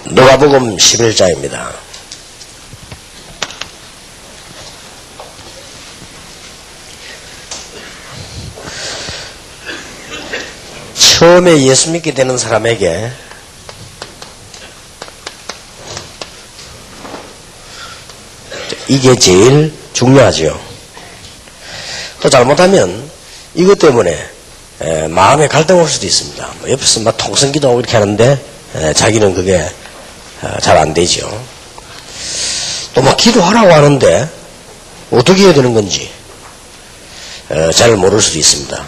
누가복음 11장입니다. 처음에 예수 믿게 되는 사람에게 이게 제일 중요하죠. 또 잘못하면 이것 때문에 마음에 갈등 올 수도 있습니다. 옆에서 막 통성기도하고 이렇게 하는데 자기는 그게 잘 안 되죠. 또 막 기도하라고 하는데 어떻게 해야 되는 건지 잘 모를 수도 있습니다.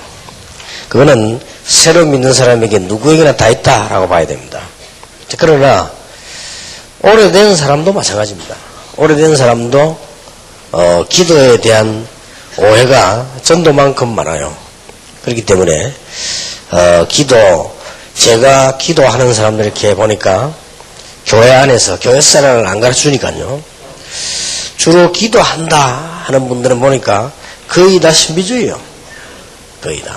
그거는 새로 믿는 사람에게 누구에게나 다 있다라고 봐야 됩니다. 그러나 오래된 사람도 마찬가지입니다. 오래된 사람도 기도에 대한 오해가 전도만큼 많아요. 그렇기 때문에 제가 기도하는 사람들 이렇게 보니까 교회 안에서 교회 생활을 안 가르쳐주니까요. 주로 기도한다 하는 분들은 보니까 거의 다 신비주의예요. 거의 다.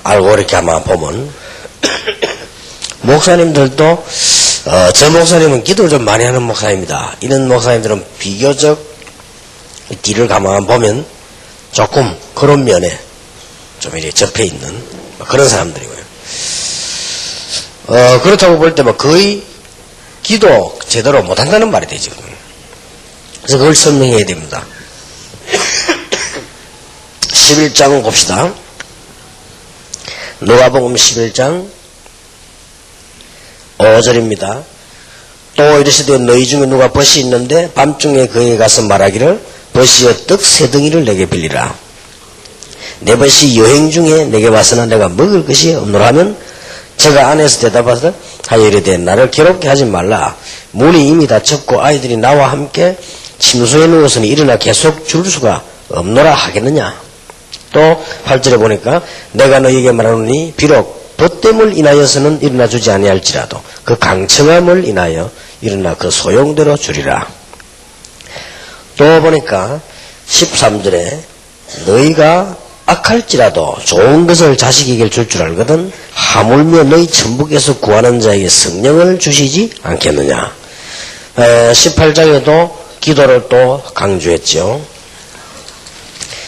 알고 이렇게 아마 보면 목사님들도 저 목사님은 기도를 좀 많이 하는 목사입니다. 이런 목사님들은 비교적 뒤를 가만 보면 조금 그런 면에 좀 이렇게 접해 있는 그런 사람들이고요. 그렇다고 볼 때 뭐 거의 기도 제대로 못한다는 말이 되죠. 그래서 그걸 설명해야 됩니다. 11장 봅시다. 누가복음 11장 5절입니다. 또 이르시되 너희 중에 누가 벗이 있는데 밤중에 그에게 가서 말하기를 벗이여 떡 세 덩이를 내게 빌리라. 내 벗이 여행 중에 내게 와서는 내가 먹을 것이 없노라 하면 저가 안에서 대답하여 이르되 나를 괴롭게 하지 말라. 문이 이미 닫혔고 아이들이 나와 함께 침소에 누워서는 일어나 계속 줄 수가 없노라 하겠느냐. 또 8절에 보니까 내가 너희에게 말하노니 비록 벗됨을 인하여서는 일어나 주지 아니할지라도 그 강청함을 인하여 일어나 그 소용대로 주리라. 또 보니까 13절에 너희가 악할지라도 좋은 것을 자식에게 줄 줄 알거든 하물며 너희 천부께서 구하는 자에게 성령을 주시지 않겠느냐. 18장에도 기도를 또 강조했죠.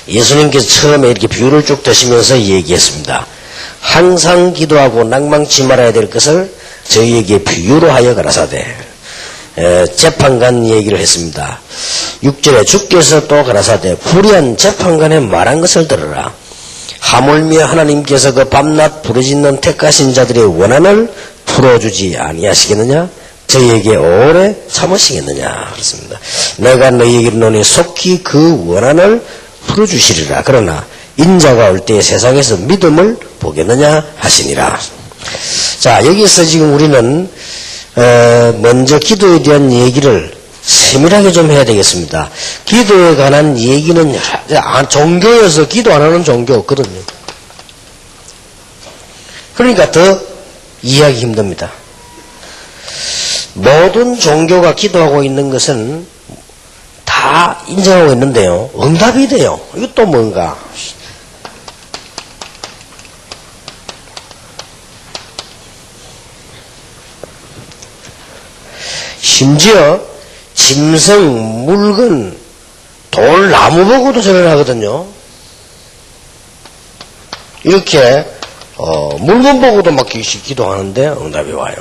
예수님께서 처음에 이렇게 비유를 쭉 드시면서 얘기했습니다. 항상 기도하고 낭망치 말아야 될 것을 저희에게 비유로 하여 가라사대. 재판관 얘기를 했습니다. 6절에 주께서 또 가라사대 불의한 재판관의 말한 것을 들으라. 하물며 하나님께서 그 밤낮 부르짖는 택하신 자들의 원한을 풀어주지 아니하시겠느냐. 저희에게 오래 참으시겠느냐. 그렇습니다. 내가 너희에게 이르노니 속히 그 원한을 풀어주시리라. 그러나 인자가 올 때 세상에서 믿음을 보겠느냐 하시니라. 자, 여기서 지금 우리는 먼저 기도에 대한 얘기를 세밀하게 좀 해야 되겠습니다. 기도에 관한 얘기는 종교여서 기도 안 하는 종교 없거든요. 그러니까 더 이해하기 힘듭니다. 모든 종교가 기도하고 있는 것은 다 인정하고 있는데요. 응답이 돼요. 이것도 뭔가. 심지어 짐승, 물건, 돌, 나무 보고도 절을 하거든요. 이렇게 물건 보고도 막 기도하는데 응답이 와요.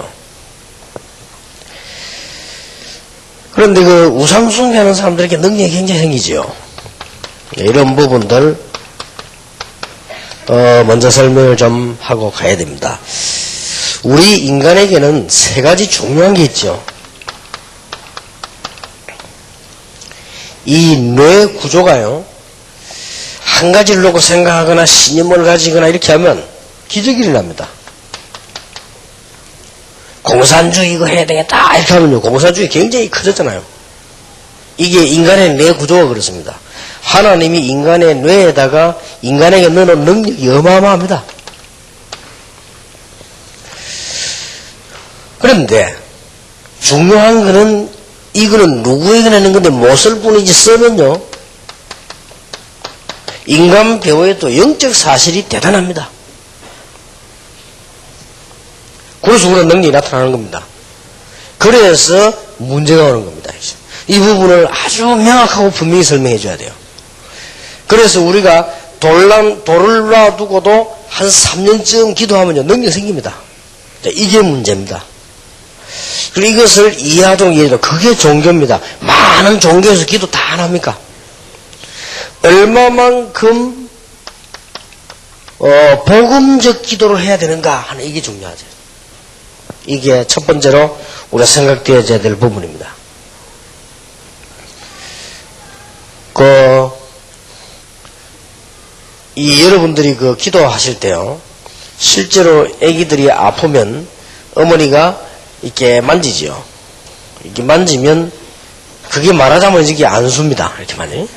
그런데 그 우상 숭배하는 사람들에게 능력이 굉장히 생기죠. 이런 부분들 먼저 설명을 좀 하고 가야 됩니다. 우리 인간에게는 세 가지 중요한 게 있죠. 이 뇌 구조가요, 한 가지를 놓고 생각하거나 신념을 가지거나 이렇게 하면 기적이 일어납니다. 공산주의 이거 해야 되겠다 이렇게 하면요, 공산주의 굉장히 커졌잖아요. 이게 인간의 뇌 구조가 그렇습니다. 하나님이 인간의 뇌에다가 인간에게 넣어놓은 능력이 어마어마합니다. 그런데 중요한 거는 이거는 누구에게 내는 건데 못 쓸 뿐이지 쓰면요, 인간 배우의 또 영적 사실이 대단합니다. 그래서 그런 능력이 나타나는 겁니다. 그래서 문제가 오는 겁니다. 이 부분을 아주 명확하고 분명히 설명해 줘야 돼요. 그래서 우리가 돌을 놔두고도 한 3년쯤 기도하면요, 능력이 생깁니다. 이게 문제입니다. 그리고 이것을 이해하도록 이해해도 그게 종교입니다. 많은 종교에서 기도 다 안 합니까? 얼마만큼 복음적 기도를 해야 되는가 하는 이게 중요하죠. 이게 첫 번째로 우리가 생각되어야 될 부분입니다. 여러분들이 기도하실 때요, 실제로 아기들이 아프면 어머니가 이렇게 만지지요. 이렇게 만지면 그게 말하자면 이게 안수입니다. 이렇게 만지.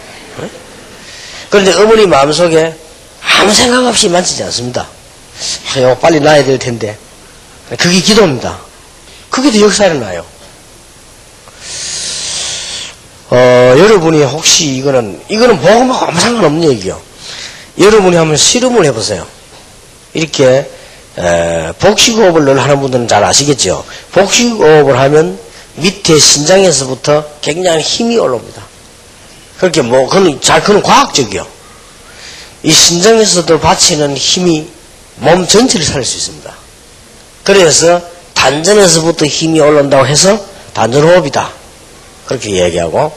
그런데 어머니 마음속에 아무 생각 없이 만지지 않습니다. 빨리 나야 될 텐데. 그게 기도입니다. 그게 더 역사를 나요. 여러분이 혹시 이거는 복음하고 아무 상관없는 얘기요. 여러분이 한번 실험을 해보세요. 이렇게 복식호흡을 늘 하는 분들은 잘 아시겠죠. 복식호흡을 하면 밑에 신장에서부터 굉장히 힘이 올라옵니다. 그렇게 그건 과학적이요. 이 신장에서도 받치는 힘이 몸 전체를 살릴 수 있습니다. 그래서 단전에서부터 힘이 올라온다고 해서 단전호흡이다. 그렇게 얘기하고,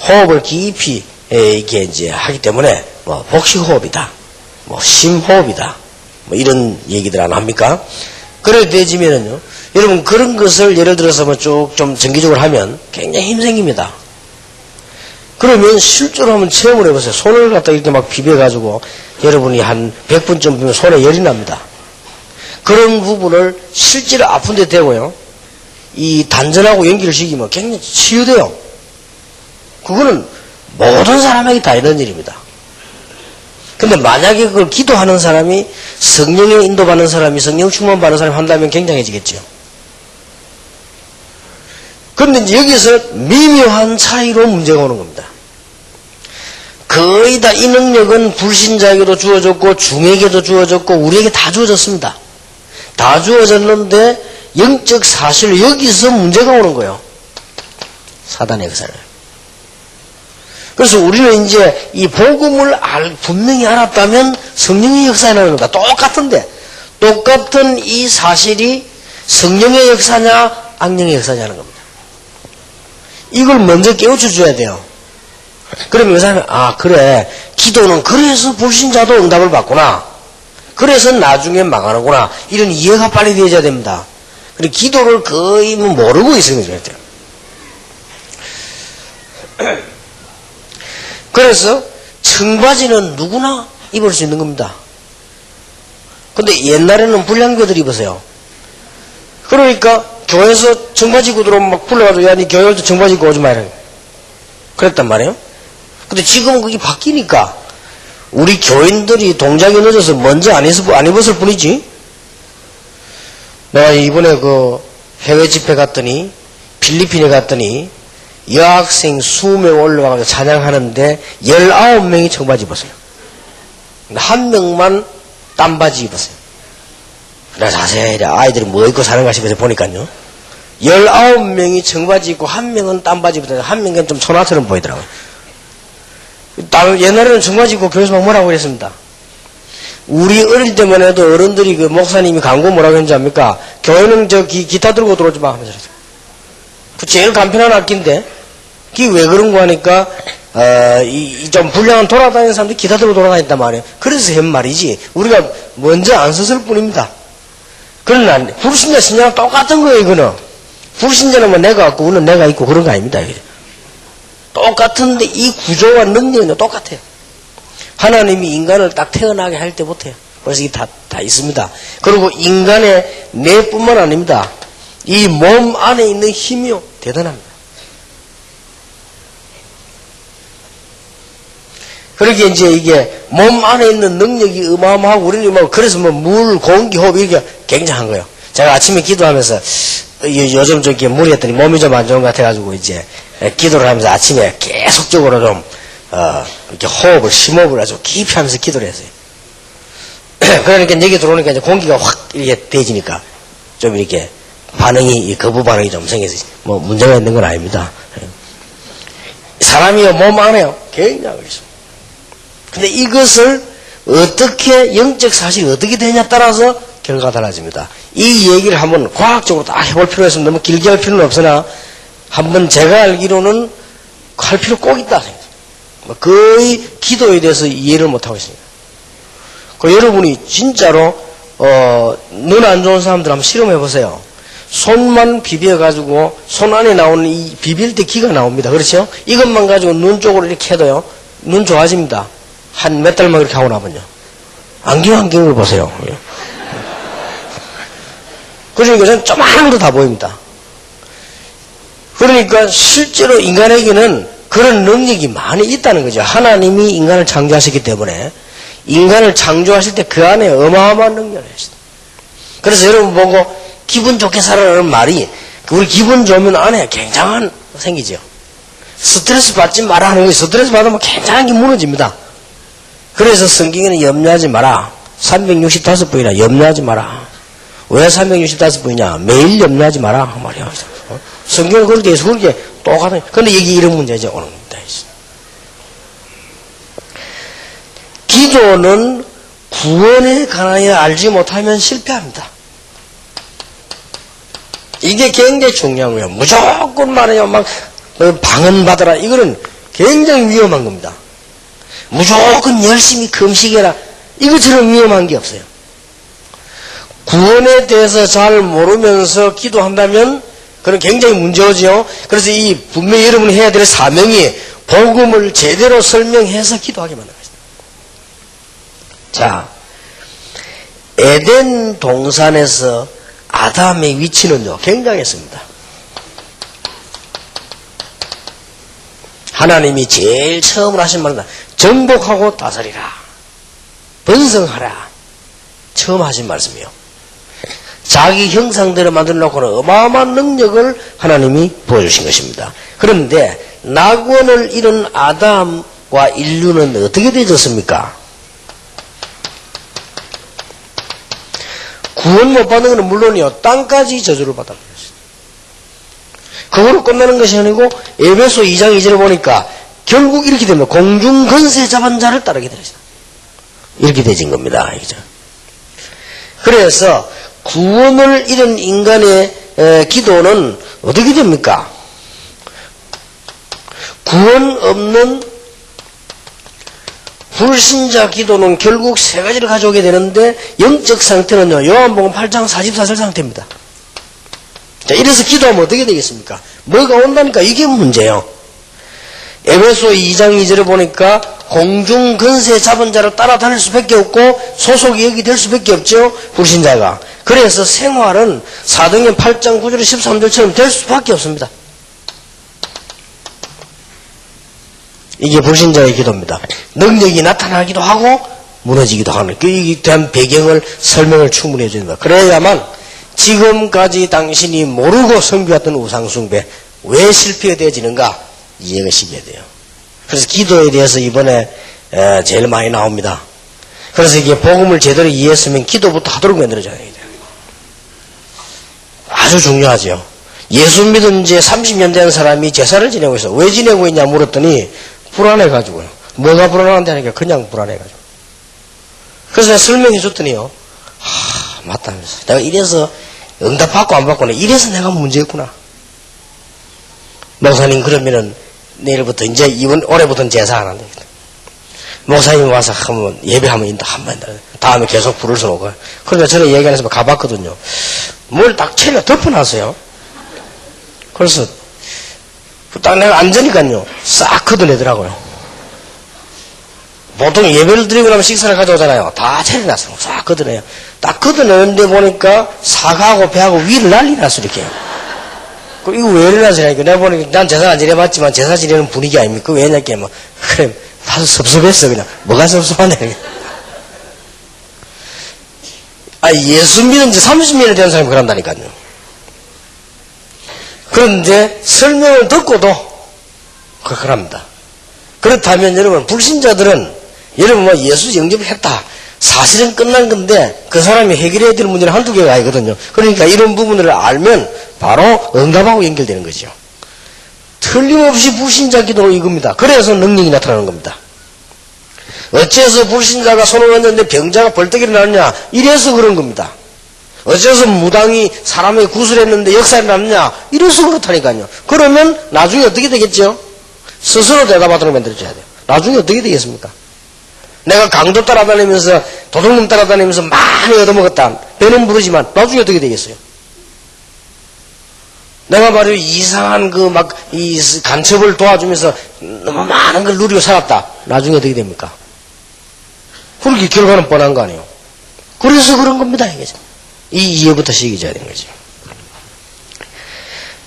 호흡을 깊이 이렇게 이제 하기 때문에 복식호흡이다. 심호흡이다. 이런 얘기들 안 합니까? 그래 되지면은요, 여러분 그런 것을 예를 들어서 쭉 좀 정기적으로 하면 굉장히 힘 생깁니다. 그러면 실제로 한번 체험을 해보세요. 손을 갖다 이렇게 막 비벼가지고 여러분이 한 100분쯤 비면 손에 열이 납니다. 그런 부분을 실제로 아픈 데 대고요, 이 단전하고 연기를 시키면 굉장히 치유돼요. 그거는 모든 사람에게 다 이런 일입니다. 근데 만약에 그걸 기도하는 사람이 성령의 인도받는 사람이 성령 충만 받는 사람이 한다면 굉장해지겠죠. 그런데 이제 여기서 미묘한 차이로 문제가 오는 겁니다. 거의 다 이 능력은 불신자에게도 주어졌고 중에게도 주어졌고 우리에게 다 주어졌습니다. 다 주어졌는데 영적 사실 여기서 문제가 오는 거예요. 사단의 역사를. 그래서 우리는 이제 이 복음을 분명히 알았다면 성령의 역사에 나는 겁니다. 똑같은데 똑같은 이 사실이 성령의 역사냐 악령의 역사냐는 겁니다. 이걸 먼저 깨우쳐 줘야 돼요. 그러면 그 사람이 그래, 기도는 그래서 불신자도 응답을 받구나, 그래서 나중에 망하는구나, 이런 이해가 빨리 되어야 됩니다. 그리고 기도를 거의 모르고 있으면 좋겠죠. 그래서 청바지는 누구나 입을 수 있는 겁니다. 근데 옛날에는 불량교들이 입으세요. 그러니까 교회에서 청바지 입고 들어오면 막 불러가지고, 야, 니 교회에서 청바지 입고 오지 마라, 그랬단 말이에요. 근데 지금은 그게 바뀌니까 우리 교인들이 동작이 늦어서 먼저 안 입었을 뿐이지. 내가 이번에 해외 집회 갔더니, 필리핀에 갔더니 여학생 20명 올라와서 찬양하는데 19명이 청바지 입었어요. 한 명만 땀바지 입었어요. 내가 자세히 아이들이 뭐 입고 사는가 싶어서 보니까요, 19명이 청바지 입고 한 명은 땀바지 입었는데 한 명은 좀 초나처럼 보이더라고요. 옛날에는 청바지 입고 교회에서 막 뭐라고 그랬습니다. 우리 어릴 때만 해도 어른들이 목사님이 광고 뭐라고 했는지 압니까? 교회는 기타 들고 들어오지 마 하면서. 그 제일 간편한 악기인데, 그게 왜 그런 거 하니까, 좀 불량한 돌아다니는 사람들이 기타 들고 돌아다녔단 말이에요. 그래서 한 말이지, 우리가 먼저 안 썼을 뿐입니다. 그러나, 불신자 신자랑 똑같은 거예요, 이거는. 불신자는 내가 갖고, 우리는 내가 있고 그런 거 아닙니다, 이게. 똑같은데 이 구조와 능력은 똑같아요. 하나님이 인간을 딱 태어나게 할 때부터요. 그래서 이게 다 있습니다. 그리고 인간의 뇌뿐만 아닙니다. 이 몸 안에 있는 힘이요, 대단합니다. 그렇게 이제 이게 몸 안에 있는 능력이 어마어마하고 우리는 그래서 물, 공기, 호흡 이게 굉장한 거예요. 제가 아침에 기도하면서 요즘 물이 했더니 몸이 좀 안 좋은 것 같아가지고 이제 기도를 하면서 아침에 계속적으로 좀 이렇게 호흡을, 심호흡을 아주 깊이 하면서 기도를 했어요. 그러니까 여기 들어오니까 이제 공기가 확 이렇게 대지니까 좀 이렇게 반응이, 거부 반응이 좀 생겨서 뭐 문제가 있는 건 아닙니다. 사람이 몸 안에요. 굉장히 그렇습니다. 근데 이것을 어떻게, 영적 사실이 어떻게 되냐에 따라서 결과가 달라집니다. 이 얘기를 한번 과학적으로 다 해볼 필요가 있으면 너무 길게 할 필요는 없으나 한번 제가 알기로는 할 필요 꼭 있다 생각합니다. 거의 기도에 대해서 이해를 못하고 있습니다. 여러분이 진짜로 눈 안 좋은 사람들 한번 실험해 보세요. 손만 비벼가지고 손 안에 나오는 이 비빌 때 기가 나옵니다. 그렇죠? 이것만 가지고 눈 쪽으로 이렇게 해도요, 눈 좋아집니다. 한 몇 달만 그렇게 하고 나면요. 안경을 보세요. 그러니까 저는 조그마한 거 다 보입니다. 그러니까 실제로 인간에게는 그런 능력이 많이 있다는 거죠. 하나님이 인간을 창조하셨기 때문에 인간을 창조하실 때 그 안에 어마어마한 능력을 했습니다. 그래서 여러분 보고 기분 좋게 살아라는 말이, 우리 기분 좋으면 안에 굉장한 생기죠. 스트레스 받지 마라 하는 거예요. 스트레스 받으면 굉장한 게 무너집니다. 그래서 성경에는 염려하지 마라. 365번이나 염려하지 마라. 왜 365번이냐? 매일 염려하지 마라. 말이야. 성경은 그렇게 해서 그렇게 똑같아요. 근데 여기 이런 문제죠. 오늘 문제. 기도는 구원에 관하여 알지 못하면 실패합니다. 이게 굉장히 중요한 거예요. 무조건 말해요. 막 방언받아라. 이거는 굉장히 위험한 겁니다. 무조건 열심히 금식해라. 이것처럼 위험한 게 없어요. 구원에 대해서 잘 모르면서 기도한다면 그건 굉장히 문제죠. 그래서 이 분명히 여러분이 해야 될 사명이 복음을 제대로 설명해서 기도하게 만든 것입니다. 자, 에덴 동산에서 아담의 위치는요, 굉장했습니다. 하나님이 제일 처음으로 하신 말은 정복하고 다스리라, 번성하라, 처음 하신 말씀이요. 자기 형상대로 만들어 놓고는 어마어마한 능력을 하나님이 보여주신 것입니다. 그런데 낙원을 잃은 아담과 인류는 어떻게 되졌습니까? 구원 못 받는 것은 물론이요, 땅까지 저주를 받았습니다. 그거로 끝나는 것이 아니고 에베소 2장 2절을 보니까 결국 이렇게 됩니다. 공중 권세 잡은 자를 따르게 되죠. 이렇게 되진 겁니다. 그래서 구원을 잃은 인간의 기도는 어떻게 됩니까? 구원 없는 불신자 기도는 결국 세 가지를 가져오게 되는데, 영적 상태는요, 요한복음 8장 44절 상태입니다. 자, 이래서 기도하면 어떻게 되겠습니까? 뭐가 온다니까 이게 문제예요. 에베소 2장 2절에 보니까 공중 근세 잡은 자를 따라다닐 수밖에 없고 소속이 여기 될 수밖에 없죠, 불신자가. 그래서 생활은 사도행전 8장 9절 13절처럼 될 수밖에 없습니다. 이게 불신자의 기도입니다. 능력이 나타나기도 하고 무너지기도 하는, 그에 대한 배경을 설명을 충분히 해줍니다. 그래야만 지금까지 당신이 모르고 섬겨왔던 우상숭배 왜 실패되어지는가 이해가 시켜야 돼요. 그래서 기도에 대해서 이번에 제일 많이 나옵니다. 그래서 이게 복음을 제대로 이해했으면 기도부터 하도록 만들어져야 돼요. 아주 중요하죠. 예수 믿은 지 30년 된 사람이 제사를 지내고 있어. 왜 지내고 있냐 물었더니 불안해가지고요. 뭐가 불안한데 하니까 그냥 불안해가지고. 그래서 내가 설명해 줬더니요, 맞다면서. 내가 이래서 응답받고 안 받고는 이래서 내가 문제였구나. 목사님, 그러면은 내일부터 이제 올해부터는 제사 안 한다. 목사님 와서 한번 예배하면 인다 한번 다음에 계속 부를 수 없고. 그러니까 저는 얘기 안 해서 가봤거든요. 뭘 딱 채려 덮어놨어요. 그래서 딱 내가 앉으니까요, 싹 걷어내더라고요. 보통 예배를 드리고 나면 식사를 가져오잖아요. 다 차려놨어요. 싹 걷어내요. 딱 걷어내는데 보니까 사과하고 배하고 위를 난리 났어, 이렇게. 이거 왜 이러나시라니까. 내가 보니까 난 제사 안 지내봤지만 제사 지내는 분위기 아닙니까? 왜냐께 뭐, 그래, 다소 섭섭했어, 그냥. 뭐가 섭섭하네. 예수 믿은 지 30년이 된 사람이 그런다니까요. 그런데 설명을 듣고도 그럽니다. 그렇다면 여러분, 불신자들은 여러분 뭐 예수 영접했다. 사실은 끝난 건데 그 사람이 해결해야 될 문제는 한두 개가 아니거든요. 그러니까 이런 부분을 알면 바로 응답하고 연결되는 거죠. 틀림없이 불신자 기도는 이겁니다. 그래서 능력이 나타나는 겁니다. 어째서 불신자가 손을 얹었는데 병자가 벌떡 일어나느냐? 이래서 그런 겁니다. 어째서 무당이 사람을 구슬했는데 역사에 남냐? 이래서 그렇다니까요. 그러면 나중에 어떻게 되겠죠? 스스로 대답하도록 만들어줘야 돼요. 나중에 어떻게 되겠습니까? 내가 강도 따라다니면서 도둑놈 따라다니면서 많이 얻어먹었다. 배는 부르지만 나중에 어떻게 되겠어요? 내가 말이요 이상한 이 간첩을 도와주면서 너무 많은 걸 누리고 살았다. 나중에 어떻게 됩니까? 그렇게 결과는 뻔한 거 아니에요. 그래서 그런 겁니다. 이게. 이 이해부터 시작해야 되는 거죠.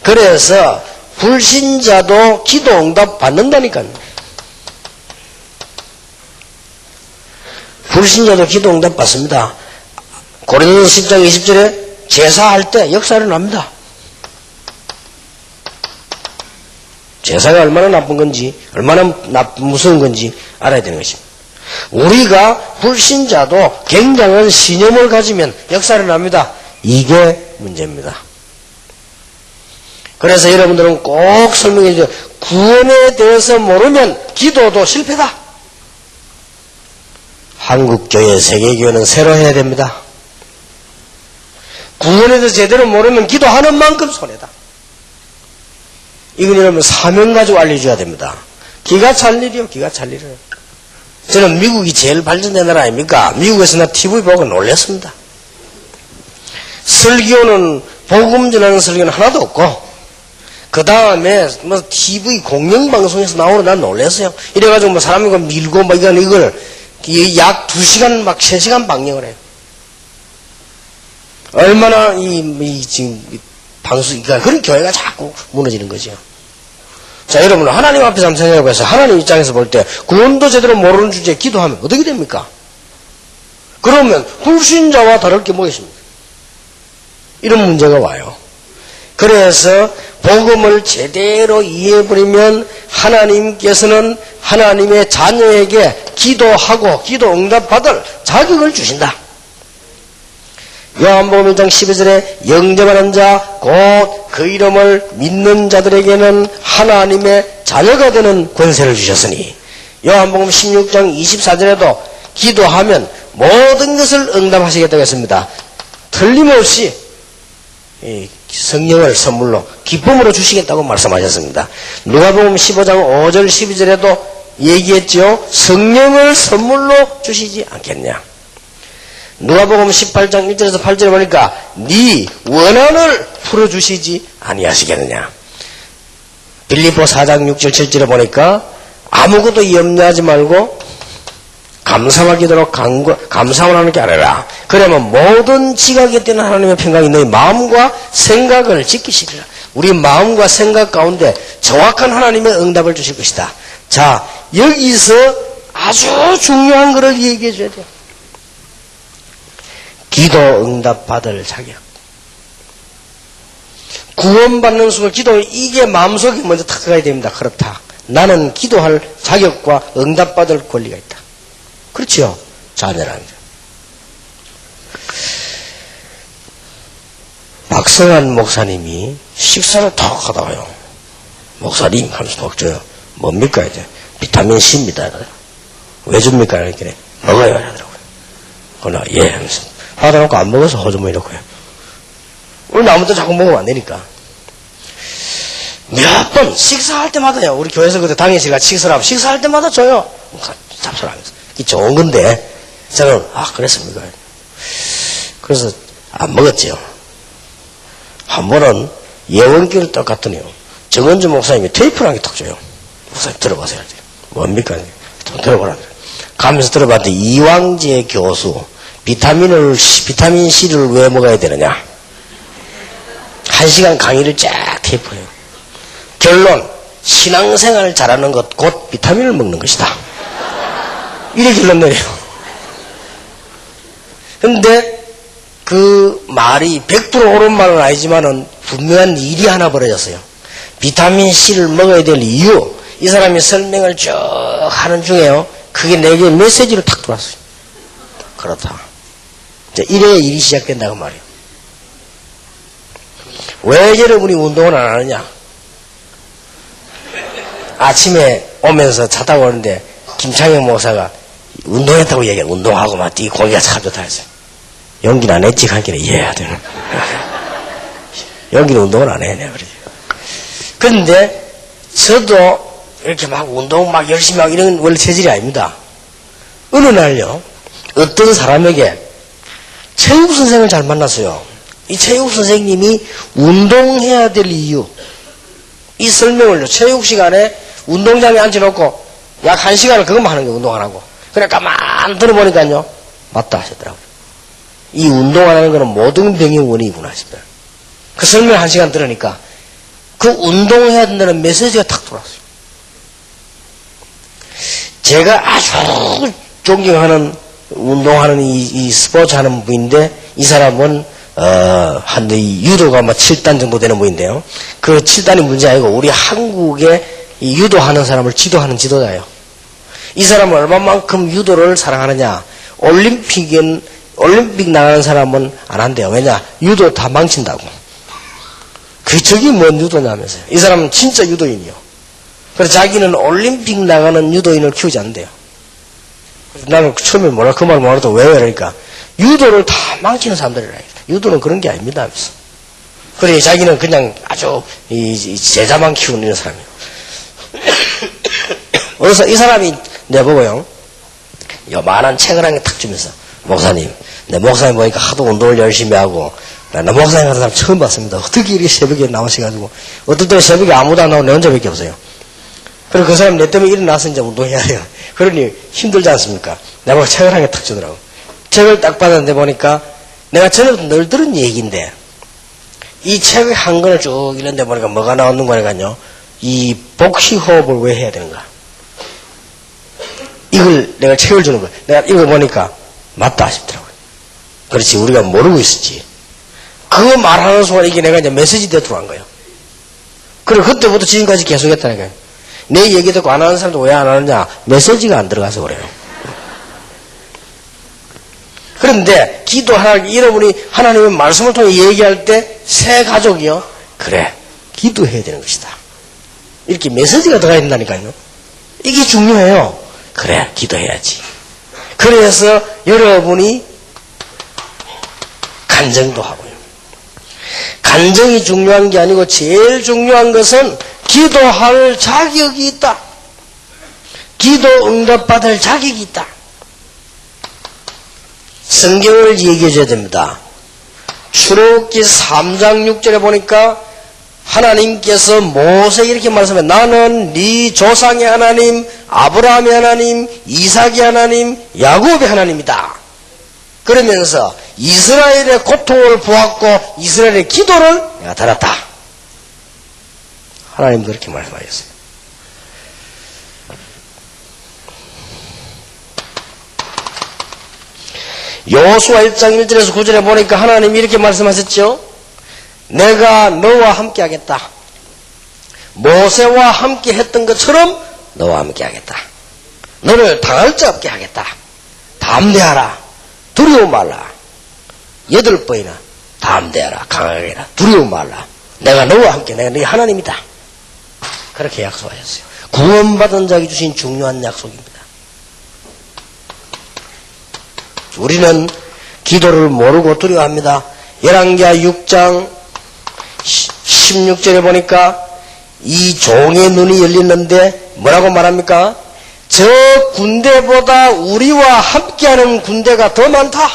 그래서 불신자도 기도 응답 받는다니까요. 불신자도 기도 응답 받습니다. 고린도서 10장 20절에 제사할 때 역사를 납니다. 제사가 얼마나 나쁜 건지, 얼마나 무서운 건지 알아야 되는 것입니다. 우리가 불신자도 굉장한 신념을 가지면 역사를 납니다. 이게 문제입니다. 그래서 여러분들은 꼭 설명해 주세요. 구원에 대해서 모르면 기도도 실패다. 한국교회, 세계교회는 새로 해야 됩니다. 구원에 대해서 제대로 모르면 기도하는 만큼 손해다. 이건 여러분 사명 가지고 알려줘야 됩니다. 기가 찰 일이요, 기가 찰 일이요. 저는 미국이 제일 발전된 나라 아닙니까? 미국에서 나 TV 보고 놀랐습니다. 설교는, 복음 전하는 설교는 하나도 없고, 그 다음에 뭐 TV 공영방송에서 나오는 난 놀랐어요. 이래가지고 뭐 사람이 밀고 막 이걸 약 2시간 막 3시간 방영을 해요. 얼마나 지금 방송, 그러니까 그런 교회가 자꾸 무너지는 거죠. 자, 여러분, 하나님 앞에서 한번 생각해보세요. 하나님 입장에서 볼 때, 구원도 제대로 모르는 주제에 기도하면 어떻게 됩니까? 그러면, 불신자와 다를 게 뭐겠습니까? 이런 문제가 와요. 그래서, 복음을 제대로 이해해버리면, 하나님께서는 하나님의 자녀에게 기도하고, 기도 응답받을 자격을 주신다. 요한복음 1장 12절에 영접하는 자 곧 그 이름을 믿는 자들에게는 하나님의 자녀가 되는 권세를 주셨으니 요한복음 16장 24절에도 기도하면 모든 것을 응답하시겠다고 했습니다. 틀림없이 성령을 선물로 기쁨으로 주시겠다고 말씀하셨습니다. 누가복음 15장 5절 12절에도 얘기했죠. 성령을 선물로 주시지 않겠냐. 누가복음 18장 1절에서 8절에 보니까 네 원한을 풀어주시지 아니하시겠느냐. 빌립보 4장 6절 7절에 보니까 아무것도 염려하지 말고 감사와 기도로 감사만 하는 게 아니라 그러면 모든 지각에 뛰는 하나님의 평강이 너희 마음과 생각을 지키시리라. 우리 마음과 생각 가운데 정확한 하나님의 응답을 주실 것이다. 자, 여기서 아주 중요한 것을 얘기해 줘야 돼요. 기도 응답 받을 자격. 구원받는 순간 기도, 이게 마음속에 먼저 탁 들어가야 됩니다. 그렇다. 나는 기도할 자격과 응답 받을 권리가 있다. 그렇죠? 자녀라는 게. 박성환 목사님이 식사를 턱 하다가요. 목사님 하면서 턱 줘요. 뭡니까 이제? 비타민C입니다. 왜 줍니까? 이렇게 먹어요 하더라고요. 그러나 예 하면서 받아놓고 안 먹어서 호주머니 넣고요. 우리 아무것도 자꾸 먹으면 안 되니까. 몇 번 식사할 때마다요. 우리 교회에서 그때 당연시가 식사를 하면 식사할 때마다 줘요. 잡수하면서. 이게 좋은 건데 저는 그랬습니까? 그래서 안 먹었지요. 한 번은 예원기를 똑같더니요. 정은주 목사님이 테이프를 한 개 탁 줘요. 목사님 들어보세요. 뭡니까? 들어보라. 가면서 들어봤더니 이왕재 교수 비타민C를 왜 먹어야 되느냐? 1시간 강의를 쫙 테이프해요. 결론, 신앙생활을 잘하는 것 곧 비타민을 먹는 것이다. 이래 결론 내려요. 근데 그 말이 100% 옳은 말은 아니지만은 분명한 일이 하나 벌어졌어요. 비타민C를 먹어야 될 이유, 이 사람이 설명을 쭉 하는 중에요. 그게 내게 메시지로 탁 들어왔어요. 그렇다. 이래야 일이 시작된다고 말이에요. 왜 여러분이 운동을 안 하느냐? 아침에 오면서 차 타고 오는데 김창영 목사가 운동했다고 얘기해. 운동하고 막 뛰고 고기가 참 좋다 했어요. 연기는 안 했지. 하기는 이해해야 되는. 연기는 운동을 안 해. 내가 그러지. 그런데 저도 이렇게 막 운동 막 열심히 하고 이런 원래 체질이 아닙니다. 어느 날요. 어떤 사람에게 체육 선생을 잘 만났어요. 이 체육 선생님이 운동해야 될 이유, 이 설명을요. 체육 시간에 운동장에 앉혀놓고 약 1시간을 그것만 하는 거예요. 운동 안 하고. 그래 가만 들어보니까요. 맞다 하시더라고요. 이 운동 안 하는 거는 모든 병의 원인이구나 하시더라고요. 그 설명 1시간 들으니까 그 운동해야 된다는 메시지가 탁 들어왔어요. 제가 아주 존경하는 운동하는 이 스포츠 하는 분인데 이 사람은 이 유도가 뭐 7단 정도 되는 분인데요. 그 7단이 문제 아니고 우리 한국에 이 유도하는 사람을 지도하는 지도자예요. 이 사람은 얼마만큼 유도를 사랑하느냐. 올림픽 나가는 사람은 안 한대요. 왜냐? 유도 다 망친다고. 저기 뭔 유도냐면서요. 이 사람은 진짜 유도인이요. 그래서 자기는 올림픽 나가는 유도인을 키우지 않는데요. 나는 처음에 그 말 몰라도 왜 그러니까 유도를 다 망치는 사람들이라. 유도는 그런 게 아닙니다 하면서. 그래 자기는 그냥 아주 제자만 키우는 이런 사람이에요. 그래서 이 사람이 내보고요. 요만한 책을 한 개 탁 주면서 목사님, 내 목사님 보니까 하도 운동을 열심히 하고 나 목사님 같은 사람 처음 봤습니다. 어떻게 이렇게 새벽에 나오셔가지고 어떨 때는 새벽에 아무도 안 나오고 내 혼자밖에 없어요. 그리고 그 사람 내 때문에 일어나서 이제 운동해야 해요. 그러니 힘들지 않습니까? 내가 책을 한 개 탁 주더라고. 책을 딱 받았는데 보니까 내가 전에도 늘 들은 얘기인데 이 책을 한 권을 쭉 읽는데 보니까 뭐가 나오는 거니까요. 이 복식호흡을 왜 해야 되는가? 이걸 내가 책을 주는 거예요. 내가 읽어보니까 맞다 싶더라고요. 그렇지 우리가 모르고 있었지. 그거 말하는 순간 이게 내가 이제 메시지 대 들어간 거예요. 그리고 그때부터 지금까지 계속 했다니까요. 내 얘기 듣고 안 하는 사람도 왜 안 하느냐? 메시지가 안 들어가서 그래요. 그런데 기도하라 여러분이 하나님의 말씀을 통해 얘기할 때 새 가족이요. 그래 기도해야 되는 것이다. 이렇게 메시지가 들어가야 된다니까요. 이게 중요해요. 그래 기도해야지. 그래서 여러분이 간증도 하고요. 간증이 중요한 게 아니고 제일 중요한 것은 기도할 자격이 있다. 기도 응답받을 자격이 있다. 성경을 얘기해 줘야 됩니다. 출애굽기 3장 6절에 보니까 하나님께서 모세에게 이렇게 말씀해. 나는 네 조상의 하나님, 아브라함의 하나님, 이삭의 하나님, 야곱의 하나님이다. 그러면서 이스라엘의 고통을 보았고 이스라엘의 기도를 내가 들었다. 하나님도 그렇게 말씀하셨어요. 여호수아 1장 1절에서 9절에 보니까 하나님이 이렇게 말씀하셨죠. 내가 너와 함께 하겠다. 모세와 함께 했던 것처럼 너와 함께 하겠다. 너를 당할 자 없게 하겠다. 담대하라. 두려워 말라. 8번이나 담대하라. 강하게 해라. 두려워 말라. 내가 너와 함께 내가 네 하나님이다. 그렇게 약속하셨어요. 구원받은 자에게 주신 중요한 약속입니다. 우리는 기도를 모르고 두려워합니다. 열왕기하 6장 16절에 보니까 이 종의 눈이 열리는데 뭐라고 말합니까? 저 군대보다 우리와 함께하는 군대가 더 많다.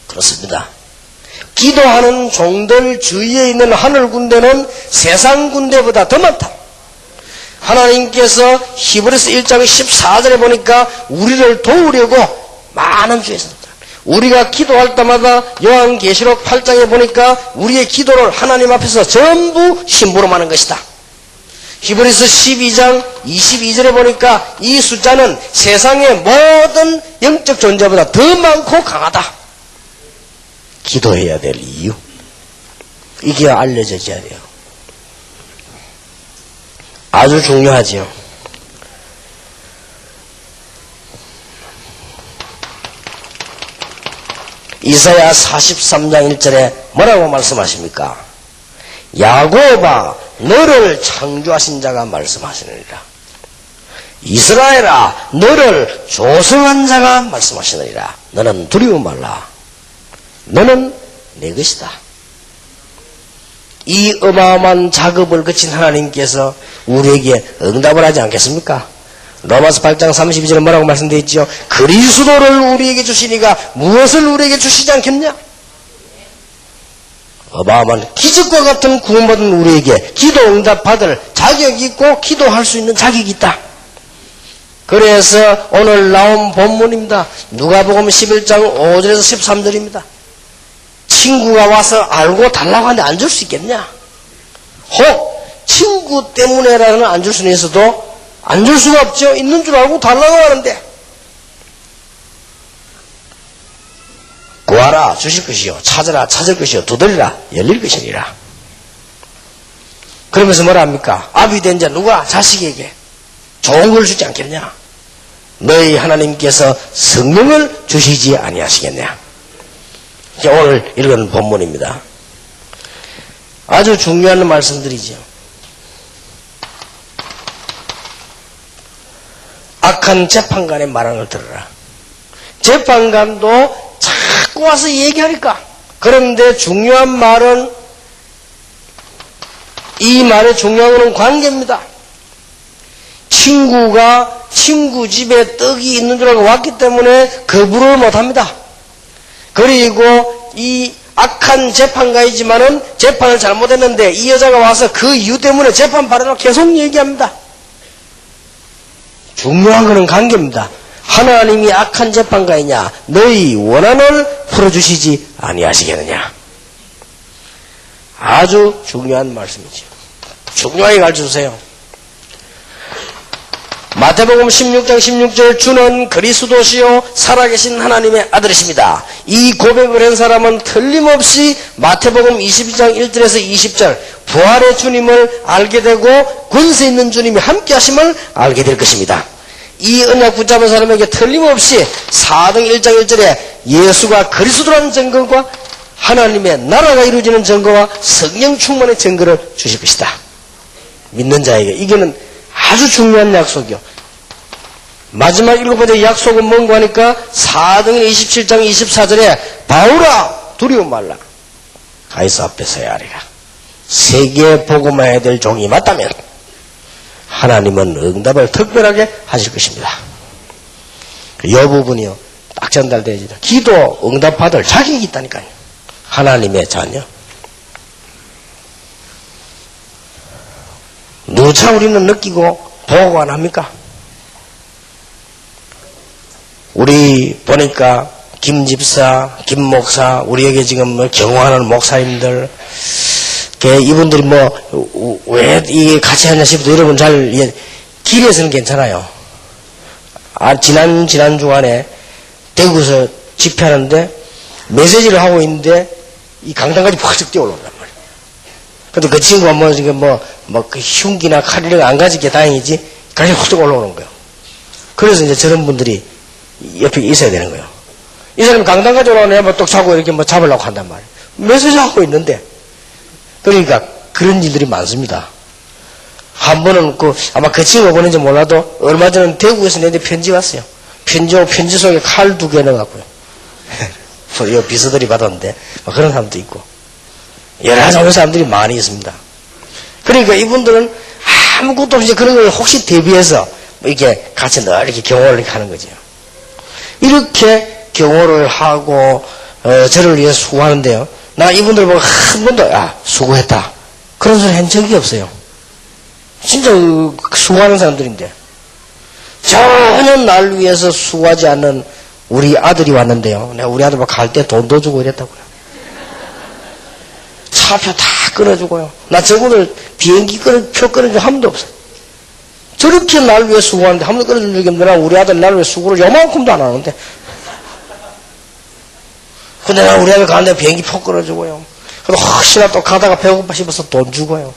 그렇습니다. 기도하는 종들 주위에 있는 하늘 군대는 세상 군대보다 더 많다. 하나님께서 히브리서 1장 14절에 보니까 우리를 도우려고 많은 주에서 우리가 기도할 때마다 요한계시록 8장에 보니까 우리의 기도를 하나님 앞에서 전부 심부름하는 것이다. 히브리서 12장 22절에 보니까 이 숫자는 세상의 모든 영적 존재보다 더 많고 강하다. 기도해야 될 이유. 이게 알려져야 돼요. 아주 중요하지요. 이사야 43장 1절에 뭐라고 말씀하십니까? 야곱아 너를 창조하신 자가 말씀하시느니라. 이스라엘아 너를 조성한 자가 말씀하시느니라. 너는 두려움 말라. 너는 내 것이다. 이 어마어마한 작업을 거친 하나님께서 우리에게 응답을 하지 않겠습니까? 로마서 8장 32절에 뭐라고 말씀되어 있죠? 그리스도를 우리에게 주시니가 무엇을 우리에게 주시지 않겠냐? 어마어마한 기적과 같은 구원받은 우리에게 기도 응답 받을 자격이 있고 기도할 수 있는 자격이 있다. 그래서 오늘 나온 본문입니다. 누가복음 11장 5절에서 13절입니다. 친구가 와서 알고 달라고 하는데 안 줄 수 있겠냐? 혹 친구 때문에라는 안 줄 수는 있어도 안 줄 수가 없죠. 있는 줄 알고 달라고 하는데 구하라 주실 것이요 찾으라 찾을 것이요 두드리라 열릴 것이니라. 그러면서 뭐라 합니까? 아비 된 자 누가 자식에게 좋은 걸 주지 않겠냐? 너희 하나님께서 성령을 주시지 아니하시겠냐? 오늘 읽은 본문입니다. 아주 중요한 말씀들이죠. 악한 재판관의 말하는 걸 들어라. 재판관도 자꾸 와서 얘기하니까. 그런데 중요한 말은 이 말의 중요한 것은 관계입니다. 친구가 친구 집에 떡이 있는 줄 알고 왔기 때문에 거부를 못합니다. 그리고 이 악한 재판가이지만은 재판을 잘못했는데 이 여자가 와서 그 이유 때문에 재판 받으라고 계속 얘기합니다. 중요한 것은 관계입니다. 하나님이 악한 재판가이냐 너희 원한을 풀어주시지 아니하시겠느냐. 아주 중요한 말씀이죠. 중요하게 가르쳐주세요. 마태복음 16장 16절 주는 그리스도시요 살아계신 하나님의 아들이십니다. 이 고백을 한 사람은 틀림없이 마태복음 22장 1절에서 20절 부활의 주님을 알게 되고 권세 있는 주님이 함께 하심을 알게 될 것입니다. 이 언약 붙잡은 사람에게 틀림없이 4등 1장 1절에 예수가 그리스도라는 증거과 하나님의 나라가 이루어지는 증거와 성령 충만의 증거를 주실 것이다. 믿는 자에게 이거는 아주 중요한 약속이요. 마지막 7번째 약속은 뭔가 하니까 4등 27장 24절에 바울아 두려움 말라 가이사 앞에 서야 하리라. 세계에 복음해야 될 종이 맞다면 하나님은 응답을 특별하게 하실 것입니다. 이 부분이요 딱 전달되어지죠. 기도 응답 받을 자격이 있다니까요. 하나님의 자녀. 누차 우리는 느끼고 보고 안 합니까? 우리 보니까 김 집사, 김 목사, 우리에게 지금 경호하는 목사님들, 이분들이 왜 이게 같이 하냐 싶어도 여러분 잘, 길에서는 괜찮아요. 지난 주간에 대구에서 집회하는데 메시지를 하고 있는데 이 강당까지 팍 뛰어올라온단 말이에요. 근데 그 친구가 지금 그 흉기나 칼이랑 안 가지게 다행이지, 같이 훅 올라오는 거예요. 그래서 이제 저런 분들이 옆에 있어야 되는 거예요. 이 사람이 강당까지 올라오네, 똑 차고 이렇게 잡으려고 한단 말이에요. 메시지 하고 있는데. 그러니까 그런 일들이 많습니다. 한 번은 아마 그 친구가 보는지 몰라도 얼마 전에 대구에서 내한테 편지 왔어요. 편지 속에 칼 2개 넣어갖고요. 비서들이 받았는데, 그런 사람도 있고. 여러 가지 사람들이 많이 있습니다. 그러니까 이분들은 아무것도 없이 그런 걸 혹시 대비해서 이렇게 같이 늘 이렇게 경호를 이렇게 하는 거죠. 이렇게 경호를 하고, 저를 위해 수고하는데요. 나 이분들 보고 한 번도, 수고했다. 그런 소리 한 적이 없어요. 진짜 수고하는 사람들인데. 전혀 날 위해서 수고하지 않는 우리 아들이 왔는데요. 내가 우리 아들 갈 때 돈도 주고 이랬다고요. 차표 다 끊어주고요. 나 저분들 비행기 표 끊어준 한 번도 없어요. 저렇게 날 위해 수고하는데 한 번도 끊어준 적이 없는데 우리 아들 날 위해 수고를 요만큼도 안 하는데. 근데 나 우리 아들 가는데 비행기 표 끊어주고요. 그래도 혹시나 또 가다가 배고파 싶어서 돈 주고요.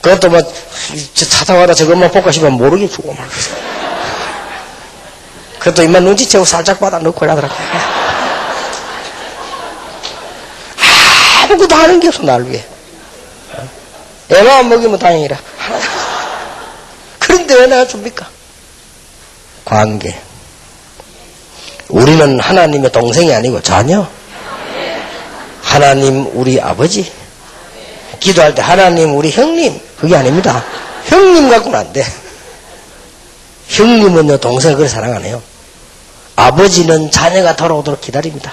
그것도 뭐, 찾아와라 저것만 볼까 싶으면 모르게 주고 말겠어. 그것도 입만 눈치채고 살짝 받아 넣고 이러더라고. 아무것도 하는 게 없어, 날 위해. 애만 먹이면 다행이라. 그런데 왜 내가 줍니까? 관계. 우리는 하나님의 동생이 아니고 자녀. 하나님 우리 아버지. 기도할 때 하나님 우리 형님. 그게 아닙니다. 형님 갖고는 안 돼. 형님은요 동생을 그렇게 사랑 안 해요. 아버지는 자녀가 돌아오도록 기다립니다.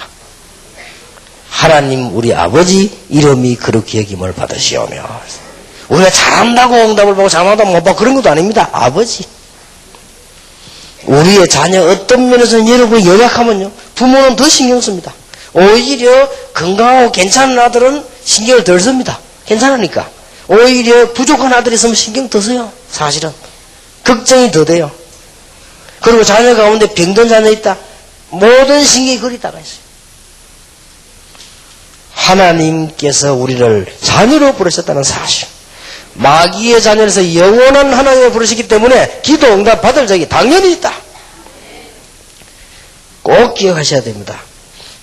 하나님 우리 아버지 이름이 그렇게 여김을 받으시오며. 우리가 잘한다고 응답을 받고 잘한다고 못 받고 그런 것도 아닙니다. 아버지. 우리의 자녀 어떤 면에서는 여러분이 연약하면요 부모는 더 신경 씁니다. 오히려 건강하고 괜찮은 아들은 신경을 덜 씁니다. 괜찮으니까. 오히려 부족한 아들이 있으면 신경 더 써요. 사실은 걱정이 더 돼요. 그리고 자녀 가운데 병든 자녀 있다. 모든 신경이 거기 다가 있어요. 하나님께서 우리를 자녀로 부르셨다는 사실. 마귀의 자녀에서 영원한 하나님을 부르시기 때문에 기도 응답 받을 적이 당연히 있다. 꼭 기억하셔야 됩니다.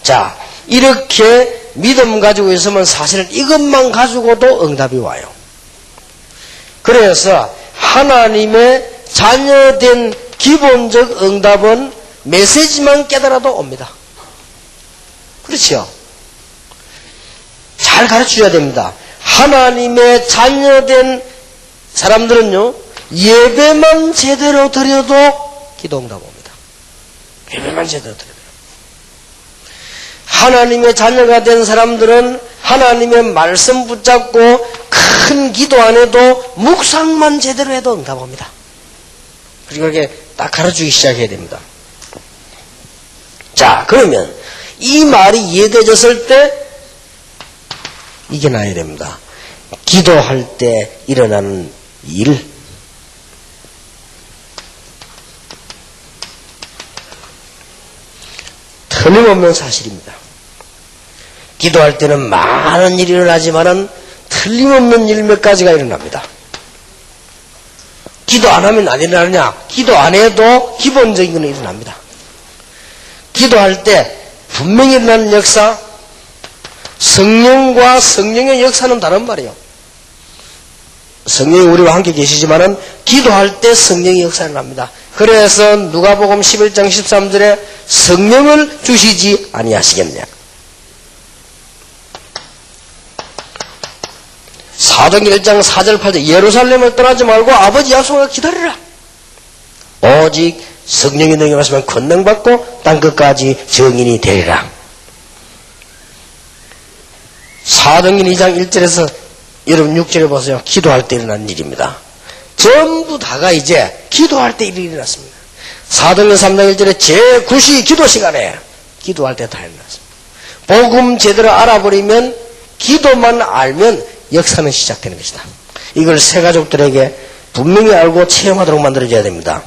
자, 이렇게 믿음 가지고 있으면 사실은 이것만 가지고도 응답이 와요. 그래서 하나님의 자녀된 기본적 응답은 메시지만 깨달아도 옵니다. 그렇죠? 잘 가르쳐줘야 됩니다. 하나님의 자녀된 사람들은요 예배만 제대로 드려도 기도 응답 옵니다. 예배만 제대로 드려도. 하나님의 자녀가 된 사람들은 하나님의 말씀 붙잡고 큰 기도 안 해도 묵상만 제대로 해도 응답 옵니다. 그리고 이렇게 딱 가르치기 시작해야 됩니다. 자, 그러면 이 말이 이해되었을 때 이게 나야 됩니다. 기도할 때 일어나는 일. 틀림없는 사실입니다. 기도할 때는 많은 일이 일어나지만은 틀림없는 일 몇 가지가 일어납니다. 기도 안 하면 안 일어나느냐? 기도 안 해도 기본적인 건 일어납니다. 기도할 때 분명히 일어나는 역사, 성령과 성령의 역사는 다른 말이에요. 성령이 우리와 함께 계시지만은 기도할 때 성령의 역사를 합니다. 그래서 누가복음 11장 13절에 성령을 주시지 아니하시겠냐. 사도행전 1장 4절 8절 예루살렘을 떠나지 말고 아버지 약속을 기다리라. 오직 성령이 너에게 말씀하면 권능받고 땅끝까지 증인이 되리라. 사도행전 2장 1절에서 여러분 6절에 보세요. 기도할 때 일어난 일입니다. 전부 다가 이제 기도할 때 일이 일어났습니다. 사도행전 3장 1절에 제9시 기도 시간에 기도할 때 다 일어났습니다. 복음 제대로 알아버리면 기도만 알면 역사는 시작되는 것이다. 이걸 새 가족들에게 분명히 알고 체험하도록 만들어줘야 됩니다.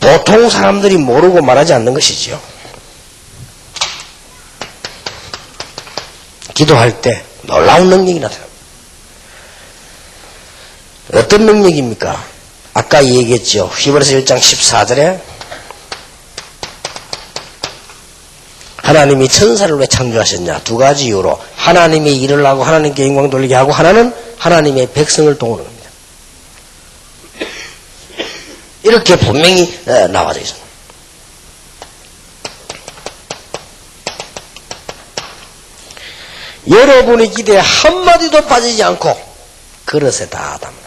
보통 사람들이 모르고 말하지 않는 것이지요. 기도할 때 놀라운 능력이 나타납니다. 어떤 능력입니까? 아까 얘기했죠. 히브리서 1장 14절에 하나님이 천사를 왜 창조하셨냐? 두 가지 이유로 하나님이 일을 하고 하나님께 영광 돌리게 하고 하나는 하나님의 백성을 동원하는 겁니다. 이렇게 분명히 나와져 있습니다. 여러분의 기대에 한마디도 빠지지 않고 그릇에 다 담는다.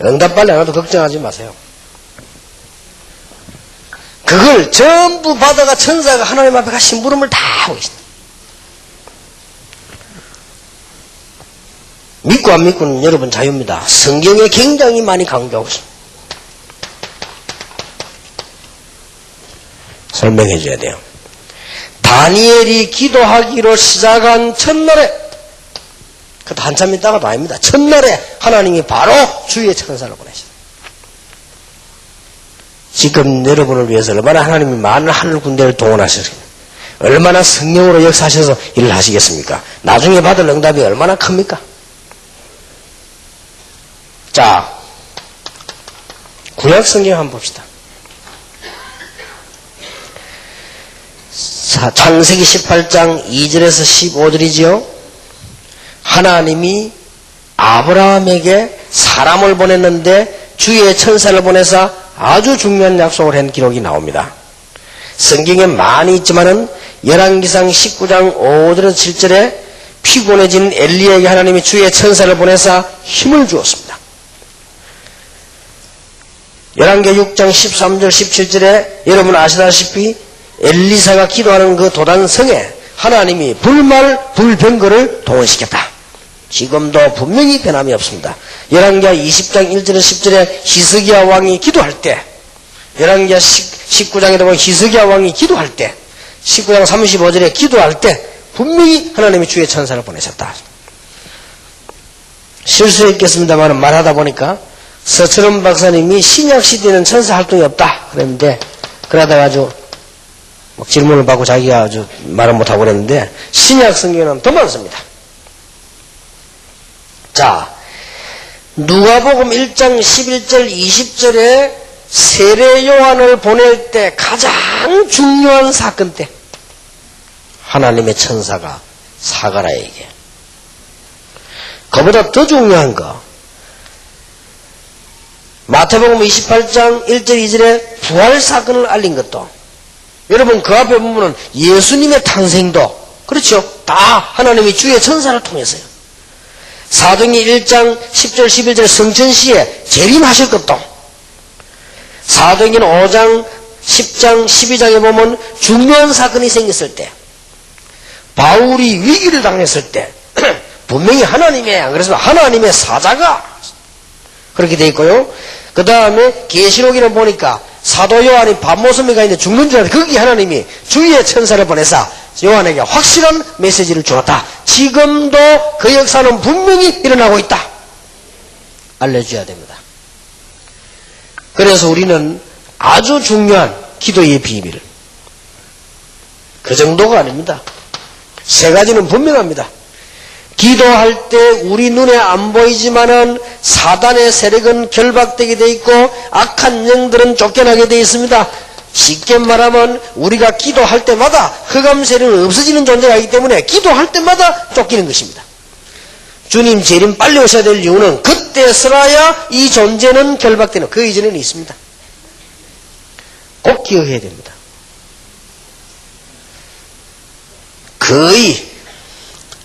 응답 빨리 안 와도 걱정하지 마세요. 그걸 전부 받아가 천사가 하나님 앞에 가 심부름을 다 하고 있습니다. 믿고 안 믿고는 여러분 자유입니다. 성경에 굉장히 많이 강조하고 있습니다. 설명해 줘야 돼요. 다니엘이 기도하기로 시작한 첫날에, 그것도 한참 있다가도 아닙니다. 첫날에 하나님이 바로 주의 천사를 보내셨다. 지금 여러분을 위해서 얼마나 하나님이 많은 하늘 군대를 동원하셨습니까? 얼마나 성령으로 역사하셔서 일을 하시겠습니까? 나중에 받을 응답이 얼마나 큽니까? 자, 구약 성경 한번 봅시다. 창세기 18장 2절에서 15절이지요. 하나님이 아브라함에게 사람을 보냈는데 주의 천사를 보내서 아주 중요한 약속을 한 기록이 나옵니다. 성경에 많이 있지만은 열왕기상 19장 5절에서 7절에 피곤해진 엘리에게 하나님이 주의 천사를 보내서 힘을 주었습니다. 열왕기 6장 13절 17절에 여러분 아시다시피 엘리사가 기도하는 그 도단성에 하나님이 불병거를 동원시켰다. 지금도 분명히 변함이 없습니다. 열왕기하 20장 1절에서 10절에 히스기야 왕이 기도할 때, 열왕기하 19장에 보면 히스기야 왕이 기도할 때, 19장 35절에 기도할 때 분명히 하나님이 주의 천사를 보내셨다. 실수했겠습니다만 말하다 보니까 서철원 박사님이 신약시대에는 천사 활동이 없다 그랬는데, 그러다가 아주 질문을 받고 자기가 아주 말을 못하고 그랬는데 신약 성경에는 더 많습니다. 자, 누가복음 1장 11절 20절에 세례 요한을 보낼 때 가장 중요한 사건 때 하나님의 천사가 사가랴에게, 그보다 더 중요한 거 마태복음 28장 1절 2절에 부활 사건을 알린 것도, 여러분 그 앞에 보면은 예수님의 탄생도 그렇죠, 다 하나님이 주의 천사를 통해서요. 사도행전 1장 10절 11절 성천시에 재림하실 것도, 사도행전 5장 10장 12장에 보면 중요한 사건이 생겼을 때, 바울이 위기를 당했을 때 분명히 하나님의, 그래서 하나님의 사자가 그렇게 돼 있고요. 그 다음에 계시록에는 보니까 사도 요한이 밤모섬에 가 있는데 죽는 줄 알았는데 거기 하나님이 주의 천사를 보내사 요한에게 확실한 메시지를 주었다. 지금도 그 역사는 분명히 일어나고 있다. 알려줘야 됩니다. 그래서 우리는 아주 중요한 기도의 비밀, 그 정도가 아닙니다. 세 가지는 분명합니다. 기도할 때 우리 눈에 안 보이지만은 사단의 세력은 결박되게 돼 있고 악한 영들은 쫓겨나게 돼 있습니다. 쉽게 말하면 우리가 기도할 때마다 흑암 세력은 없어지는 존재가 있기 때문에 기도할 때마다 쫓기는 것입니다. 주님 재림 빨리 오셔야 될 이유는 그때서야 이 존재는 결박되는, 그 이전에는 있습니다. 꼭 기억해야 됩니다. 거의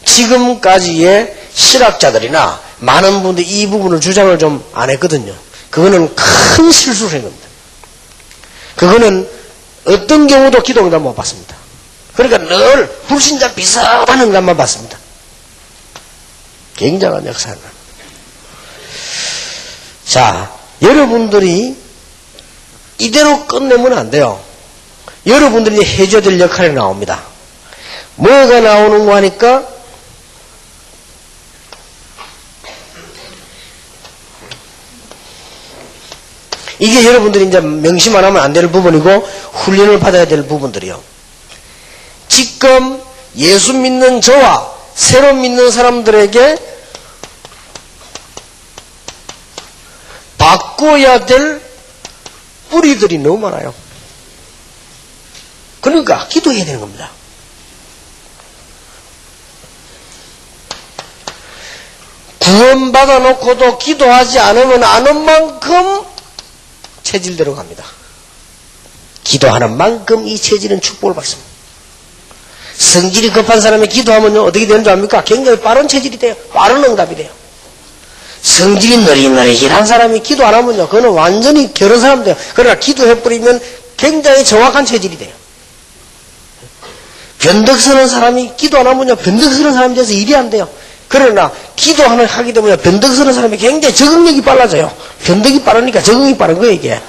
지금까지의 실학자들이나 많은 분들이 이 부분을 주장을 좀 안 했거든요. 그거는 큰 실수를 한 겁니다. 그거는 어떤 경우도 기도 응답 못 받습니다. 그러니까 늘 불신자 비슷한 응답만 받습니다. 굉장한 역사는. 자, 여러분들이 이대로 끝내면 안 돼요. 여러분들이 해줘야 될 역할이 나옵니다. 뭐가 나오는 거 하니까 이게 여러분들이 이제 명심 안 하면 안 될 부분이고 훈련을 받아야 될 부분들이요. 지금 예수 믿는 저와 새로 믿는 사람들에게 바꿔야 될 뿌리들이 너무 많아요. 그러니까 기도해야 되는 겁니다. 구원받아 놓고도 기도하지 않으면 아는 만큼 체질대로 갑니다. 기도하는 만큼 이 체질은 축복을 받습니다. 성질이 급한 사람이 기도하면요 어떻게 되는 줄 압니까? 굉장히 빠른 체질이 돼요. 빠른 응답이 돼요. 성질이 느릿느릿한 사람이 기도 안 하면요 그거는 완전히 결혼 사람 돼요. 그러나 기도해버리면 굉장히 정확한 체질이 돼요. 변덕 서는 사람이 기도 안 하면요 변덕 서는 사람이 돼서 일이 안 돼요. 그러나 기도하게 되면 변덕 서는 사람이 굉장히 적응력이 빨라져요. 변덕이 빠르니까 적응이 빠른 거예요 이게.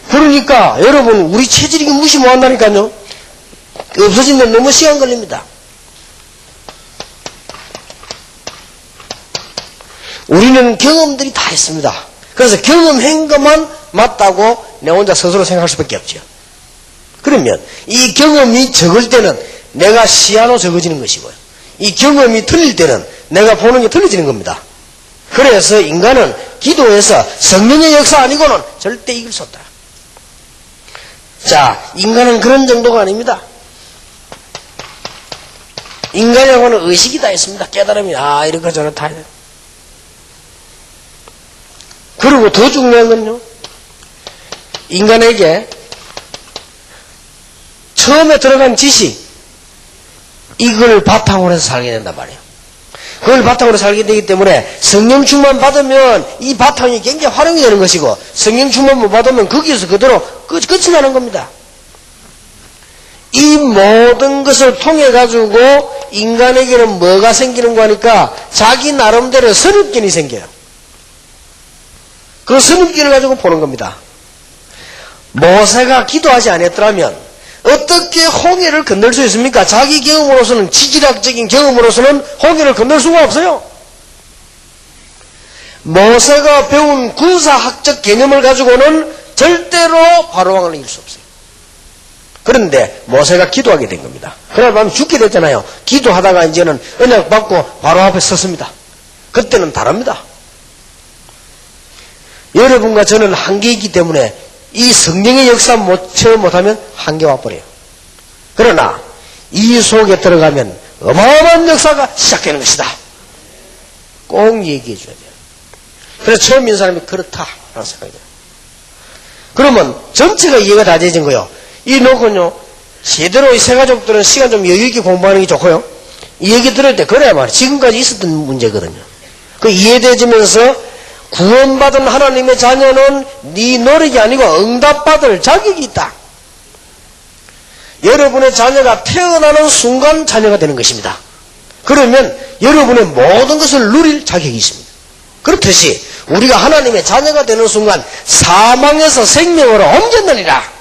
그러니까 여러분 우리 체질이 무시 못한다니까요. 없어지면 너무 시간 걸립니다. 우리는 경험들이 다 있습니다. 그래서 경험한 것만 맞다고 내 혼자 스스로 생각할 수밖에 없죠. 그러면 이 경험이 적을 때는 내가 시야로 적어지는 것이고요. 이 경험이 틀릴 때는 내가 보는 게 틀려지는 겁니다. 그래서 인간은 기도에서 성령의 역사 아니고는 절대 이길 수 없다. 자, 인간은 그런 정도가 아닙니다. 인간하고는 의식이 다 있습니다. 깨달음이, 이렇게 저렇다. 그리고 더 중요한 건요, 인간에게 처음에 들어간 지식, 이걸 바탕으로 해서 살게 된단 말이에요. 그걸 바탕으로 살게 되기 때문에 성령 충만 받으면 이 바탕이 굉장히 활용이 되는 것이고, 성령 충만 못 받으면 거기에서 그대로 끝이 나는 겁니다. 이 모든 것을 통해 가지고 인간에게는 뭐가 생기는 거니까 자기 나름대로 선입견이 생겨요. 그 선입견을 가지고 보는 겁니다. 모세가 기도하지 않았더라면 어떻게 홍해를 건널 수 있습니까? 자기 경험으로서는, 지질학적인 경험으로서는 홍해를 건널 수가 없어요. 모세가 배운 군사학적 개념을 가지고는 절대로 바로왕을 이길 수 없어요. 그런데 모세가 기도하게 된 겁니다. 그날 밤에 죽게 됐잖아요. 기도하다가 이제는 언약 받고 바로 앞에 섰습니다. 그때는 다릅니다. 여러분과 저는 한계 있기 때문에 이 성령의 역사 체험 못하면 한계 와버려요. 그러나 이 속에 들어가면 어마어마한 역사가 시작되는 것이다. 꼭 얘기해 줘야 돼요. 그래서 처음 인 사람이 그렇다라는 생각이 돼요. 그러면 전체가 이해가 다 되진 거예요. 이 놓고요, 제대로 이 세 가족들은 시간 좀 여유있게 공부하는 게 좋고요. 이 얘기 들을 때 그래야 말이에요. 지금까지 있었던 문제거든요. 그 이해되지면서 구원받은 하나님의 자녀는 네 노력이 아니고 응답받을 자격이 있다. 여러분의 자녀가 태어나는 순간 자녀가 되는 것입니다. 그러면 여러분의 모든 것을 누릴 자격이 있습니다. 그렇듯이 우리가 하나님의 자녀가 되는 순간 사망에서 생명으로 옮겼느니라.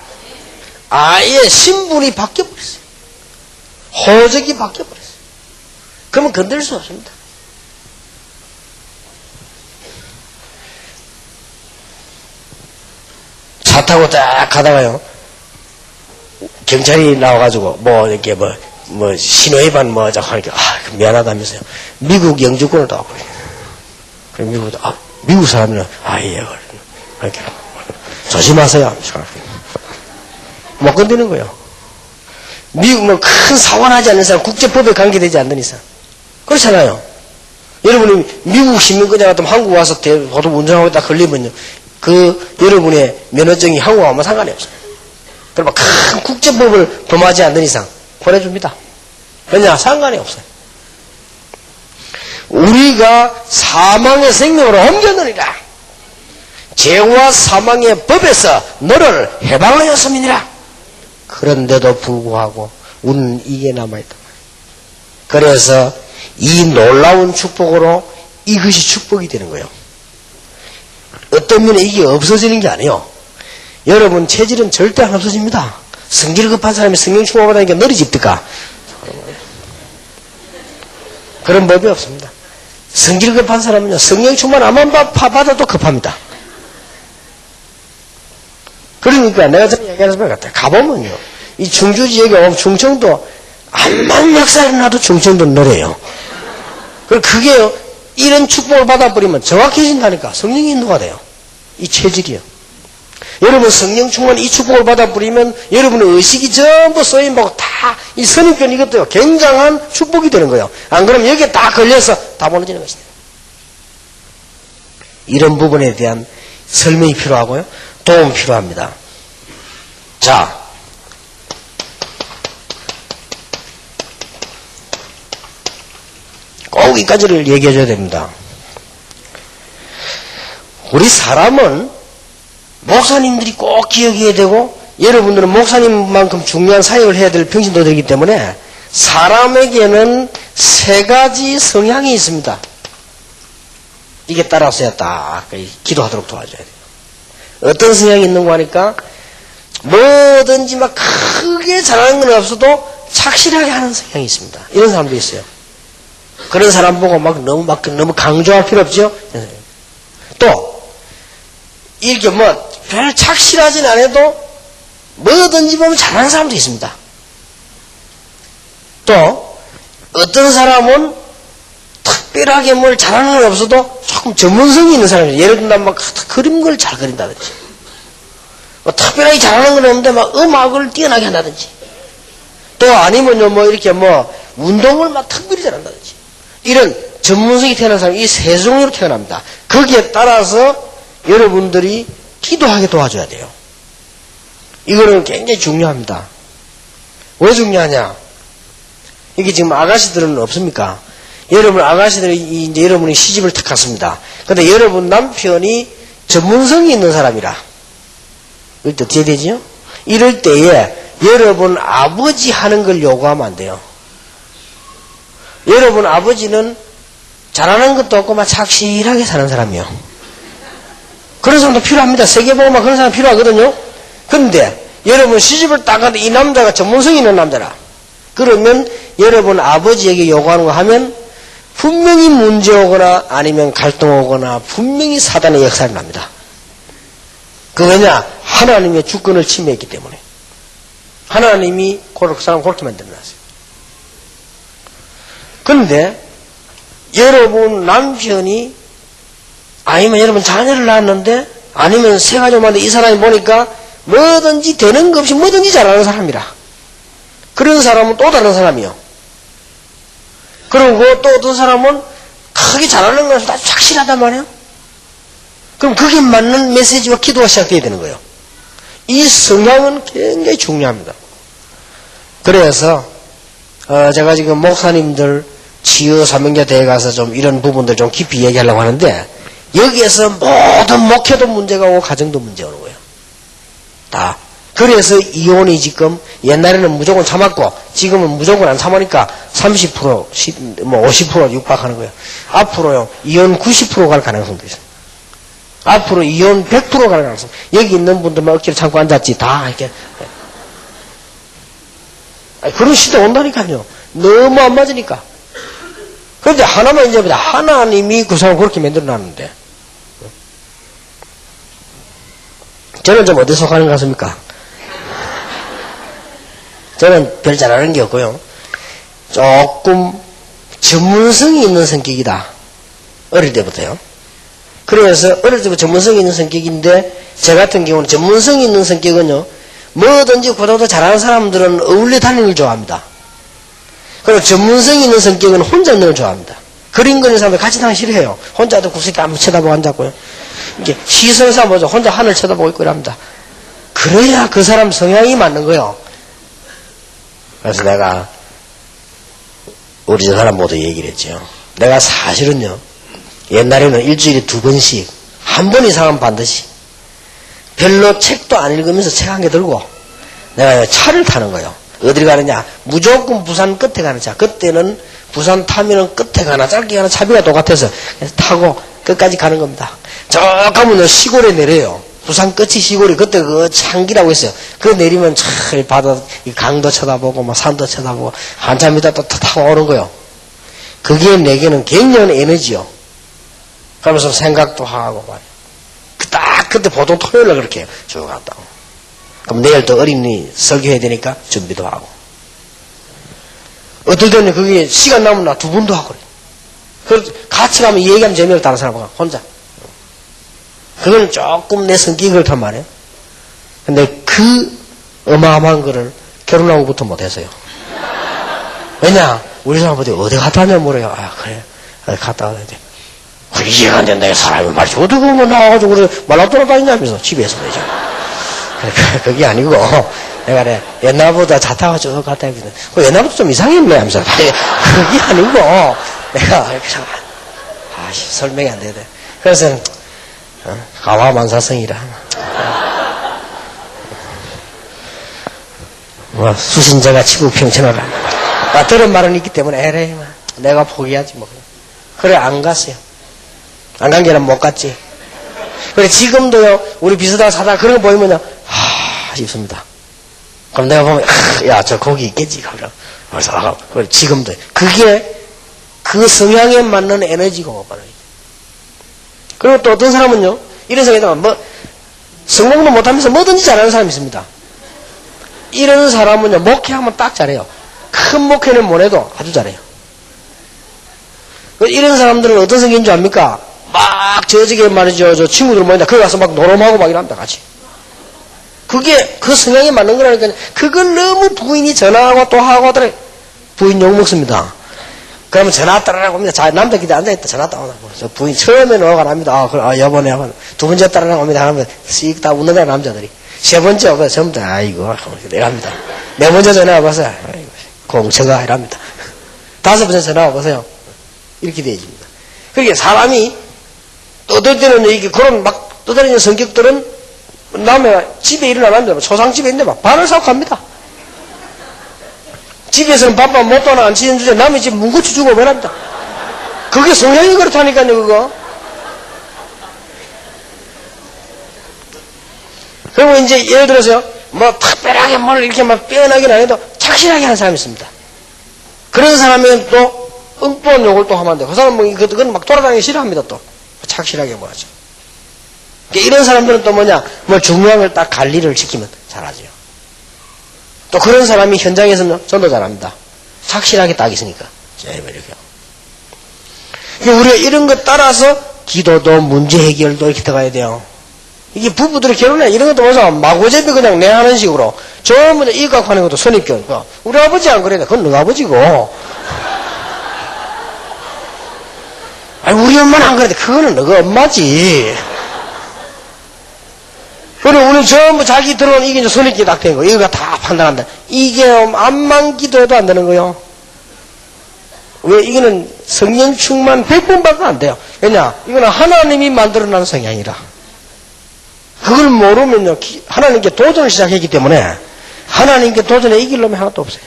아예 신분이 바뀌어버렸어요. 호적이 바뀌어버렸어요. 그러면 건들 수 없습니다. 차 타고 딱 가다가요, 경찰이 나와가지고 이렇게 신호위반 자꾸 하니까 미안하다면서요. 미국 영주권을 따왔거든요. 그럼 미국 사람이는 예, 이렇게 조심하세요. 못 건드는 거예요. 미국 큰 사고 나지 않는 이상, 국제법에 관계되지 않는 이상. 그렇잖아요. 여러분이 미국 시민권자 같으면 한국 와서 보통 운전하고 딱 걸리면요, 여러분의 면허증이 한국 와면 상관이 없어요. 그러면 큰 국제법을 범하지 않는 이상 보내줍니다. 왜냐? 상관이 없어요. 우리가 사망의 생명으로 옮겼느니라. 죄와 사망의 법에서 너를 해방하였음이니라. 그런데도 불구하고 우리는 이게 남아있단 말이에요. 그래서 이 놀라운 축복으로 이것이 축복이 되는 거예요. 어떤 면에 이게 없어지는 게 아니에요. 여러분 체질은 절대 안 없어집니다. 성질 급한 사람이 성령 충만받으니까 느리집니까? 그런 법이 없습니다. 성질 급한 사람은요, 성령 충만 안만 받아도 급합니다. 그러니까 내가 전에 얘기하는 것 같아요. 가보면요, 이 충주 지역에 오면 충청도 암만 역사 일어나도 충청도 노래요. 그게요, 이런 축복을 받아버리면 정확해진다니까. 성령이 인도가 돼요. 이 체질이요. 여러분 성령 충만 이 축복을 받아버리면 여러분의 의식이 전부 쓰임받고 다 이 선입견 이것도요, 굉장한 축복이 되는 거예요. 안 그러면 여기에 딱 걸려서 다 무너지는 것이다. 이런 부분에 대한 설명이 필요하고요, 도움이 필요합니다. 자, 꼭 이까지를 얘기해 줘야 됩니다. 우리 사람은 목사님들이 꼭 기억해야 되고, 여러분들은 목사님만큼 중요한 사역을 해야 될 평신도들이기 때문에 사람에게는 세 가지 성향이 있습니다. 이게 따라서야 딱 기도하도록 도와줘야 돼요. 어떤 성향이 있는 거 하니까 뭐든지 막 크게 잘하는 건 없어도 착실하게 하는 성향이 있습니다. 이런 사람도 있어요. 그런 사람 보고 너무 강조할 필요 없죠. 또 이렇게 별 착실하진 않아도 뭐든지 보면 잘하는 사람도 있습니다. 또 어떤 사람은 특별하게 뭘 잘하는 건 없어도 조금 전문성이 있는 사람이에요. 예를 들면 막 그림 걸 잘 그린다든지, 뭐 특별하게 잘하는 건 없는데 막 음악을 뛰어나게 한다든지, 또 아니면요 뭐 이렇게 뭐 운동을 막 특별히 잘한다든지, 이런 전문성이 태어난 사람이 이 세 종류로 태어납니다. 거기에 따라서 여러분들이 기도하게 도와줘야 돼요. 이거는 굉장히 중요합니다. 왜 중요하냐? 이게 지금 아가씨들은 없습니까? 여러분 아가씨들이 이제 여러분이 시집을 탁 갔습니다. 근데 여러분 남편이 전문성이 있는 사람이라, 이럴 때 어떻게 되지요? 이럴 때에 여러분 아버지 하는 걸 요구하면 안 돼요. 여러분 아버지는 잘하는 것도 없고 막 착실하게 사는 사람이요. 그런 사람도 필요합니다. 세계보고만 그런 사람 필요하거든요. 그런데 여러분 시집을 딱 가는데 이 남자가 전문성이 있는 남자라, 그러면 여러분 아버지에게 요구하는 거 하면 분명히 문제 오거나 아니면 갈등 오거나 분명히 사단의 역사를 납니다. 그 왜냐? 하나님의 주권을 침해했기 때문에. 하나님이 그 사람 그렇게 만들어놨어요. 그런데 여러분 남편이, 아니면 여러분 자녀를 낳았는데, 아니면 세 가족을 만났는데 이 사람이 보니까 뭐든지 되는 것 없이 뭐든지 잘하는 사람이라, 그런 사람은 또 다른 사람이요. 그리고 또 어떤 사람은 크게 잘하는 것은 아주 착실하단 말이에요. 그럼 거기에 맞는 메시지와 기도가 시작돼야 되는 거예요. 이 성향은 굉장히 중요합니다. 그래서 제가 지금 목사님들 치유 사명자 대회 가서 좀 이런 부분들 좀 깊이 얘기하려고 하는데, 여기에서 모든 목회도 문제가 오고 가정도 문제가 오는 거예요. 다. 그래서 이혼이 지금 옛날에는 무조건 참았고 지금은 무조건 안 참으니까 30%, 뭐 50% 육박하는 거예요. 앞으로요 이혼 90% 갈 가능성도 있어요. 앞으로 이혼 100% 갈 가능성. 여기 있는 분들만 어깨를 참고 앉았지 다 이렇게. 그런 시대 온다니까요. 너무 안 맞으니까. 그런데 하나만 이제 보자. 하나님이 그 사람 그렇게 만들어놨는데, 저는 좀 어디 속하는 것 같습니까? 저는 별 잘하는 게 없고요. 조금 전문성이 있는 성격이다. 어릴 때부터요. 그래서 어릴 때부터 전문성이 있는 성격인데, 제 같은 경우는 전문성이 있는 성격은요, 뭐든지 고등도 잘하는 사람들은 어울려 다니는 걸 좋아합니다. 그리고 전문성이 있는 성격은 혼자 있는 걸 좋아합니다. 그림 그리는 사람들 같이 다니기 싫어해요. 혼자도 구석에 한번 쳐다보고 앉았고요. 이게 시선에서 뭐죠? 혼자 하늘 쳐다보고 있고 이랍니다. 그래야 그 사람 성향이 맞는 거예요. 그래서 내가 우리 저 사람 모두 얘기를 했죠. 내가 사실은요, 옛날에는 일주일에 2번씩, 한 번 이상은 반드시 별로 책도 안 읽으면서 책 한 개 들고 내가 차를 타는 거예요. 어디를 가느냐? 무조건 부산 끝에 가는 차. 그때는 부산 타면은 끝에 가나 짧게 가나 차비가 똑같아서 그래서 타고 끝까지 가는 겁니다. 저 가면 시골에 내려요. 부산 끝이 시골이, 그때 그 창기라고 있어요. 그 내리면 참 바다 강도 쳐다보고 막 산도 쳐다보고 한참 있다 또 타고 오는 거예요. 그게 내게는 굉장한 에너지요. 그러면서 생각도 하고 말이에요. 딱 그때 보통 토요일날 그렇게 해요. 쭉 갔다 오고. 그럼 내일 또 어린이 설교해야 되니까 준비도 하고. 어떨 때는 그게 시간 남으면 나 2번도 하고 그래. 그래서 같이 가면 얘기하면 재미없고 다른 사람하고 혼자. 그건 조금 내 성격이 그렇단 말이에요. 근데 그 어마어마한 거를 결혼하고부터 못했어요. 왜냐? 우리 사람들이 어디 갔다 왔냐 물어요. 아, 그래. 어디 갔다 와야 돼. 이해가 안 된다. 사람이 말이지. 어떻게 그런 나와가지고 그래. 말로 돌아다니냐면서 집에서 그러죠. 그게 아니고, 내가 그래. 옛날보다 차 타고 쭉 갔다 했거든. 옛날부터 좀 이상했네. 하면서. 그게 아니고, 내가 이렇게 설명이 안 되대. 그래서, 가와만사성이라. 뭐, 수신자가 치국평천하라. 들은 말은 있기 때문에, 에레이, 내가 포기하지, 뭐. 그래, 안 갔어요. 안 간 게 아니라 못 갔지. 그래, 지금도요, 우리 비슷하게 사다 그런 거 보이면요, 싶습니다. 그럼 내가 보면, 야, 저 거기 있겠지. 그래서, 그래, 지금도. 그게, 그 성향에 맞는 에너지고, 그리고 또 어떤 사람은요, 이런 생각이 뭐, 성공도 못하면서 뭐든지 잘하는 사람이 있습니다. 이런 사람은요, 목회하면 딱 잘해요. 큰 목회는 못 해도 아주 잘해요. 이런 사람들은 어떤 성격인 줄 압니까? 막 저쪽에 말이죠, 저 친구들 모인다. 거기 가서 막 노름하고 막 이랍니다, 같이. 그게 그 성향에 맞는 거라니까. 그걸 너무 부인이 전화하고 또 하고 하더래. 부인 욕먹습니다. 그러면 전화 따라라고 합니다. 자, 남자끼리 앉아있다. 전화 따라오고. 저 부인 처음에는 오가 납니다. 여보네, 여보네. 두 번째 따라라고 합니다. 하면 씩 다 웃는 거야, 남자들이. 세 번째 오가 전부 다, 아이고, 이랍니다. 네 번째 전화 와보세요. 공처가 이랍니다. 다섯 번째 전화 와보세요. 이렇게 되어집니다. 그러니까 사람이 떠들 때는 이게 그런 막 떠다니는 성격들은 남의 집에 일어나는데 초상집에 있는데 막 반을 사고 갑니다. 집에서는 밥만 못 도나 안 치는 주제 남의 집 문고치 주고 왜랍니다. 그게 성향이 그렇다니까요, 그거. 그리고 이제 예를 들어서요, 뭐 특별하게 뭘 이렇게 막 빼어나긴 안 해도 착실하게 하는 사람이 있습니다. 그런 사람은 또 응보한 욕을 또 하면 안 돼요. 그 사람은 그건 막 돌아다니기 싫어합니다, 또. 착실하게 뭐 하죠. 이런 사람들은 또 뭐냐, 뭐 중요한 걸 딱 관리를 지키면 잘하죠. 또 그런 사람이 현장에서는 전도 잘합니다. 착실하게 딱 있으니까. 이렇게. 우리가 이런 것 따라서 기도도 문제 해결도 이렇게 들어가야 돼요. 이게 부부들이 결혼해 이런 것도 보면서 마구잡이 그냥 내 하는 식으로 전부 이각하는 것도 선입견. 우리 아버지 안 그래. 그건 너 아버지고. 아니 우리 엄마는 안 그래. 그거는 너가 엄마지. 그리고 우리 전부 자기 들어온 이게 이제 선입견이 딱 된 거. 이거가 다 판단한다. 이게 암만 기도해도 안 되는 거요. 왜? 이거는 성령 충만 100번밖에 안 돼요. 왜냐? 이거는 하나님이 만들어놓은 성향이라. 그걸 모르면요, 하나님께 도전을 시작했기 때문에 하나님께 도전에 이길 놈이 하나도 없어요.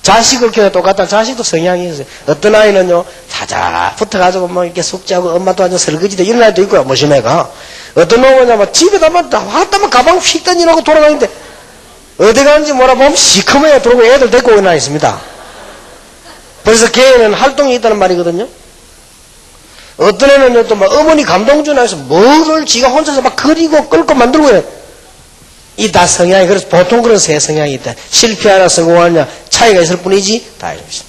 자식을 키워도 똑같다. 자식도 성향이 있어요. 어떤 아이는요, 자자 붙어가지고 뭐 이렇게 숙제하고 엄마 도와줘 설거지도 이런 아이도 있고요, 모심애가. 어떤 놈은 막 집에다 막 왔다만 가방 휙 던지놓고 돌아다니는데 어디 가는지 몰라보면 시커매요 들어오고 애들 데리고 오나 있습니다. 그래서 걔는 활동이 있다는 말이거든요. 어떤 애는 또 막 어머니 감동주나에서 뭐를 지가 혼자서 막 그리고 끌고 만들고 이래. 이 다 성향이, 그래서 보통 그런 세 성향이 있다. 실패하나 성공하냐 차이가 있을 뿐이지 다 이렇습니다.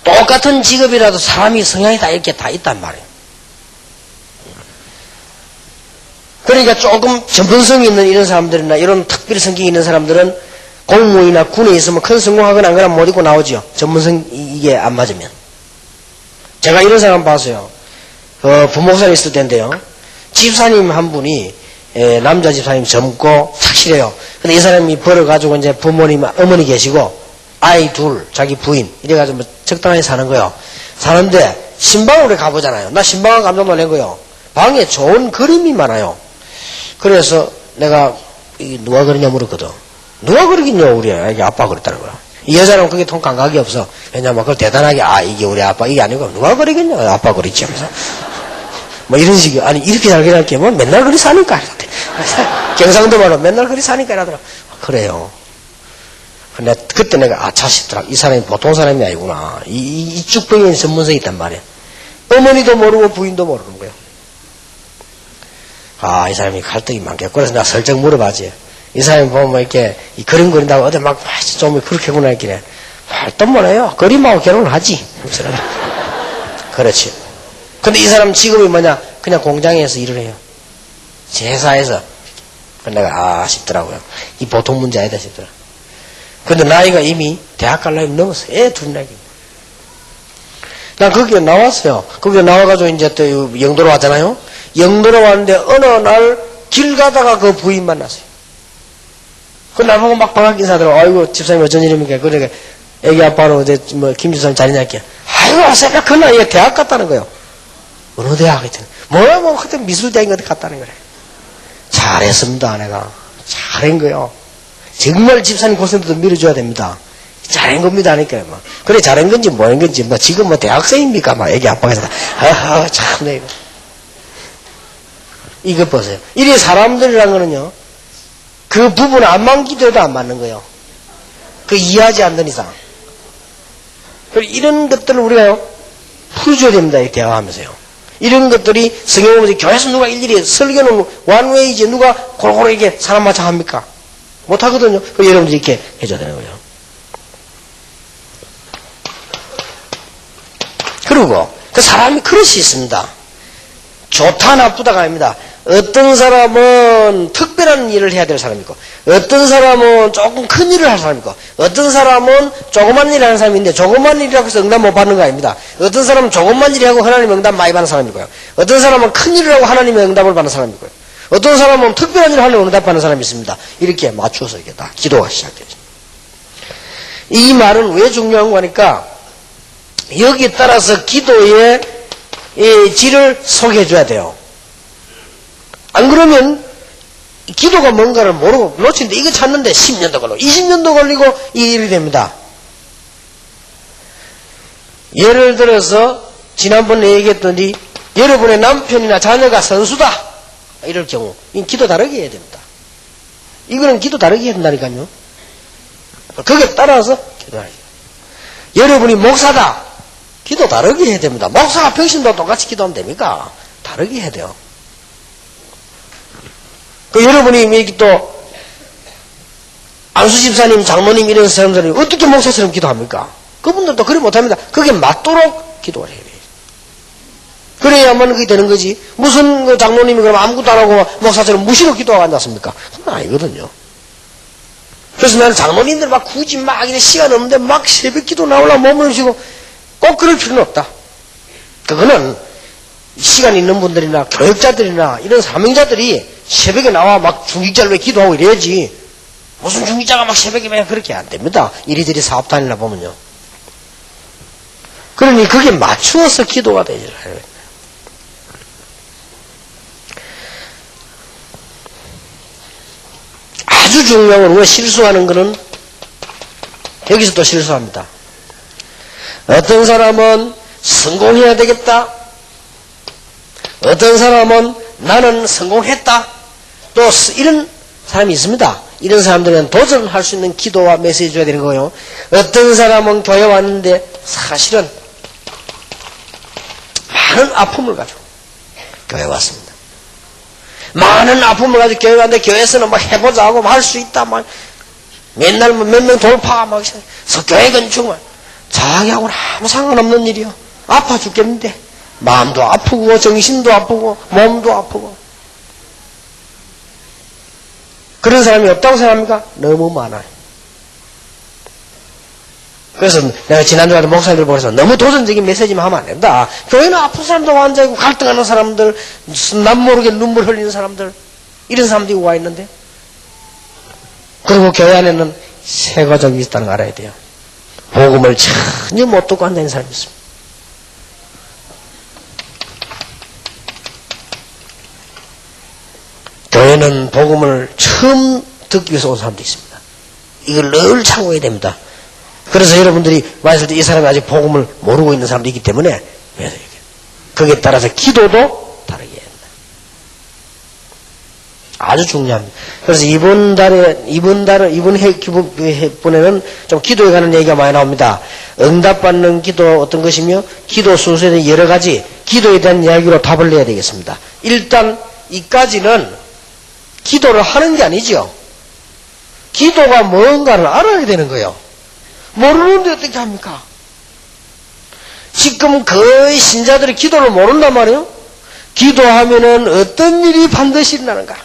똑같은 직업이라도 사람이 성향이 다 이렇게 다 있단 말이에요. 그러니까 조금 전문성이 있는 이런 사람들이나 이런 특별 성격이 있는 사람들은 공무원이나 군에 있으면 큰 성공하거나 안 그러면 못 입고 나오죠. 전문성 이게 안 맞으면. 제가 이런 사람 봤어요. 부목산에 있을 때인데요. 집사님 한 분이 남자 집사님 젊고 착실해요. 근데 이 사람이 벌어가지고 이제 부모님 어머니 계시고 아이 둘 자기 부인 이래가지고 뭐 적당하게 사는 거요. 사는데 신방으로 가보잖아요. 나 신방은 깜짝 놀란 거요. 방에 좋은 그림이 많아요. 그래서 내가 누가 그러냐 물었거든. 누가 그러긴요, 우리 애기 아빠 그랬다는 거야. 이 여자는 그게 통 감각이 없어. 왜냐면 그걸 대단하게 이게 우리 아빠 이게 아니고 누가 그러겠냐, 아빠 그랬지 하면서 뭐 이런 식이. 아니 이렇게 잘 그리게 뭐 맨날 그리 사니까 경상도 말로 맨날 그리 사니까 이러더라. 그래요. 근데 그때 내가 자식들아, 이 사람이 보통 사람이 아니구나. 이쪽 병에는 전문성이 있단 말이야. 어머니도 모르고 부인도 모르는 거예요. 이 사람이 갈등이 많겠고. 그래서 내가 슬쩍 물어봐지. 이 사람이 보면 뭐 이렇게 그림 그린다고 어디 막 좀 그렇게구나 했길래 활동 뭐래요? 그림하고 결혼을 하지. 그렇지. 근데 이 사람 직업이 뭐냐? 그냥 공장에서 일을 해요. 제사에서. 내가 싶더라고요. 이 보통 문제 아니다 싶더라. 근데 나이가 이미 대학 갈 나이 넘었어. 애 둘 나이. 난 거기에 나왔어요. 거기에 나와가지고 이제 또 영도로 왔잖아요. 영도로 왔는데 어느 날 길 가다가 그 부인 만났어요. 그 나보고 막 반갑게 인사하더라고. 아이고 집사님 어쩐 일입니까? 그러니까 애기 아빠로 어제 뭐 김 집사님 자리냐 할게. 아이고 새벽 그 나이에 대학 갔다는 거예요. 어느 대학 했더니 뭐야 뭐 그때 미술대학인가 갔다는 거래. 잘했습니다. 내가 잘한 거요. 정말 집사님 고생도 밀어줘야 됩니다. 잘한 겁니다 하니까요. 막. 그래 잘한 건지 뭐한 건지 뭐 지금 뭐 대학생입니까? 막 애기 아빠가 참네. 이거 보세요. 이래 사람들이란 거는요. 그 부분은 안만 기도해도 안 맞는 거예요. 그 이해하지 않는 이상. 그리고 이런 것들을 우리가요 풀어줘야 됩니다. 이 대화하면서요. 이런 것들이 성경을 보면 교회에서 누가 일일이 설교는 완웨이지 누가 골고루 이렇게 사람 마차 합니까? 못하거든요. 그럼 여러분들이 이렇게 해줘야 되는 거예요. 그리고 그 사람이 그릇이 있습니다. 좋다 나쁘다가 아닙니다. 어떤 사람은 특별한 일을 해야 될 사람이 있고 어떤 사람은 조금 큰 일을 할 사람이 있고 어떤 사람은 조그만 일을 하는 사람이 있는데 조그만 일이라고 해서 응답 못 받는 거 아닙니다. 어떤 사람은 조그만 일을 하고 하나님 응답 많이 받는 사람이고요. 어떤 사람은 큰 일을 하고 하나님의 응답을 받는 사람이고요. 어떤 사람은 특별한 일을 하려고 응답 받는 사람이 있습니다. 이렇게 맞추어서 이렇게 다 기도가 시작되죠. 이 말은 왜 중요한 거니까 여기에 따라서 기도의 이 질을 소개해줘야 돼요. 안 그러면 기도가 뭔가를 모르고 놓치는데 이거 찾는데 10년도 걸리고 20년도 걸리고 이 일이 됩니다. 예를 들어서 지난번에 얘기했더니 여러분의 남편이나 자녀가 선수다 이럴 경우 이 기도 다르게 해야 됩니다. 이거는 기도 다르게 해야 된다니까요. 거기에 따라서 기도해야 돼요. 여러분이 목사다 기도 다르게 해야 됩니다. 목사가 평신도 똑같이 기도하면 됩니까? 다르게 해야 돼요. 여러분이 여기 또 안수 집사님, 장모님 이런 사람들이 어떻게 목사처럼 기도합니까? 그분들도 그리 못합니다. 그게 맞도록 기도를 해야 돼요. 그래야만 그게 되는 거지. 무슨 그 장모님이 그럼 아무것도 안 하고 목사처럼 무시로 기도하고 앉았습니까? 그건 아니거든요. 그래서 나는 장모님들 막 굳이 막 이래 시간 없는데 막 새벽 기도 나오려고 몸을 쉬고 꼭 그럴 필요는 없다. 그거는 시간 있는 분들이나 교육자들이나 이런 사명자들이 새벽에 나와 막 중직자로 기도하고 이래야지. 무슨 중직자가 막 새벽에 왜 그렇게 안 됩니다. 이리저리 사업 다니나 보면요. 그러니 그게 맞추어서 기도가 되지. 아주 중요한 건 우리가 실수하는 거는 여기서 또 실수합니다. 어떤 사람은 성공해야 되겠다. 어떤 사람은 나는 성공했다. 또 이런 사람이 있습니다. 이런 사람들은 도전할 수 있는 기도와 메시지 줘야 되는 거예요. 어떤 사람은 교회 왔는데 사실은 많은 아픔을 가지고 교회 왔습니다. 많은 아픔을 가지고 교회 왔는데 교회에서는 막 해보자 하고 할 수 있다. 막 맨날 몇 명 돌파 막 교회 건축만 자기하고는 아무 상관없는 일이요. 아파 죽겠는데 마음도 아프고 정신도 아프고 몸도 아프고 그런 사람이 없다고 생각합니까? 너무 많아요. 그래서 내가 지난주에 목사님들 보면서 너무 도전적인 메시지만 하면 안 된다. 교회는 아픈 사람도 앉아있고 갈등하는 사람들 남 모르게 눈물 흘리는 사람들 이런 사람들이 와 있는데 그리고 교회 안에는 세 가족이 있다는 거 알아야 돼요. 복음을 전혀 못 듣고 앉아있는 사람이 있습니다. 교회는 복음을 처음 듣기 위해서 온 사람도 있습니다. 이걸 늘 참고해야 됩니다. 그래서 여러분들이 왔을 때 이 사람이 아직 복음을 모르고 있는 사람도 있기 때문에 거기에 따라서 기도도 다르게 해야 된다. 아주 중요합니다. 그래서 이번 해분에는 좀 기도에 관한 얘기가 많이 나옵니다. 응답받는 기도 어떤 것이며 기도 순서에 대한 여러 가지 기도에 대한 이야기로 답을 내야 되겠습니다. 일단 이까지는 기도를 하는 게 아니죠. 기도가 뭔가를 알아야 되는 거예요. 모르는데 어떻게 합니까? 지금 거의 신자들이 기도를 모른단 말이에요. 기도하면은 어떤 일이 반드시 일어나는가?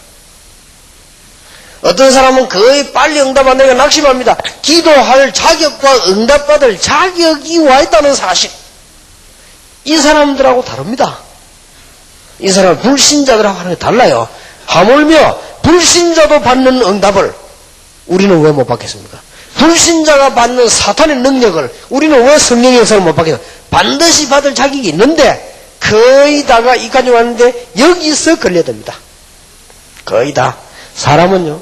어떤 사람은 거의 빨리 응답 안 되니까 낙심합니다. 기도할 자격과 응답받을 자격이 와 있다는 사실. 이 사람들하고 다릅니다. 이 사람은 불신자들하고 하는 게 달라요. 하물며 불신자도 받는 응답을 우리는 왜 못 받겠습니까? 불신자가 받는 사탄의 능력을 우리는 왜 성령의 역사를 못 받겠습니까? 반드시 받을 자격이 있는데 거의 다가 이까지 왔는데 여기서 걸려듭니다. 거의 다. 사람은요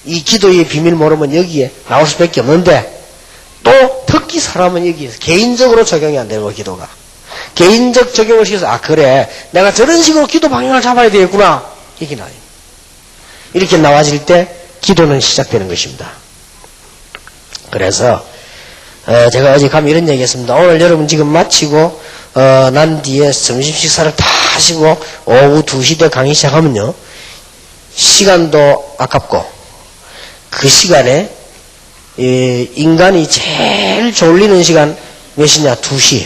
이 기도의 비밀 모르면 여기에 나올 수밖에 없는데 또 특히 사람은 여기에서 개인적으로 적용이 안 되는 거 기도가. 개인적 적용을 시켜서 그래 내가 저런 식으로 기도 방향을 잡아야 되겠구나 이게 나요. 이렇게 나와질 때 기도는 시작되는 것입니다. 그래서 제가 어제 가면 이런 얘기 했습니다. 오늘 여러분 지금 마치고 난 뒤에 점심 식사를 다 하시고 오후 2시 때 강의 시작하면요. 시간도 아깝고 그 시간에 인간이 제일 졸리는 시간 몇이냐? 2시.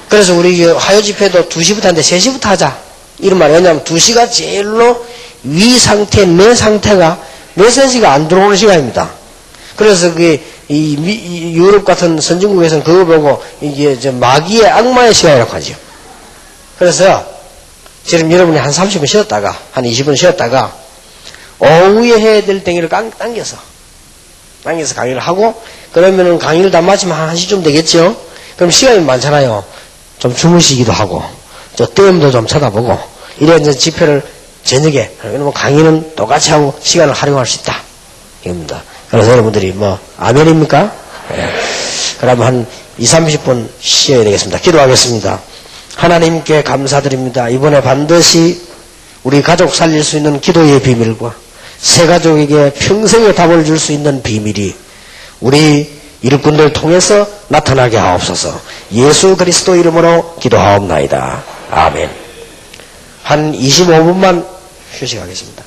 그래서 우리 화요 집회도 2시부터 하는데 3시부터 하자. 이런 말이에요. 왜냐하면 2시가 제일로 위 상태, 내 상태가 메시지가 안 들어오는 시간입니다. 그래서 이 유럽 같은 선진국에서는 그거 보고 이게 마귀의 악마의 시간이라고 하죠. 그래서 지금 여러분이 한 30분 쉬었다가 한 20분 쉬었다가 오후에 해야 될 땡이를 당겨서 강의를 하고 그러면은 강의를 다 마치면 한 1시쯤 되겠죠. 그럼 시간이 많잖아요. 좀 주무시기도 하고 저 댐도 좀 쳐다보고 이래 이제 집회를 저녁에 그러면 강의는 똑같이 하고 시간을 활용할 수 있다 이겁니다. 그래서 여러분들이 아멘입니까? 네. 그러면 한 20-30분 쉬어야 되겠습니다. 기도하겠습니다. 하나님께 감사드립니다. 이번에 반드시 우리 가족 살릴 수 있는 기도의 비밀과 새 가족에게 평생의 답을 줄 수 있는 비밀이 우리 일꾼들 통해서 나타나게 하옵소서. 예수 그리스도 이름으로 기도하옵나이다. 아멘. 한 25분만 휴식하겠습니다.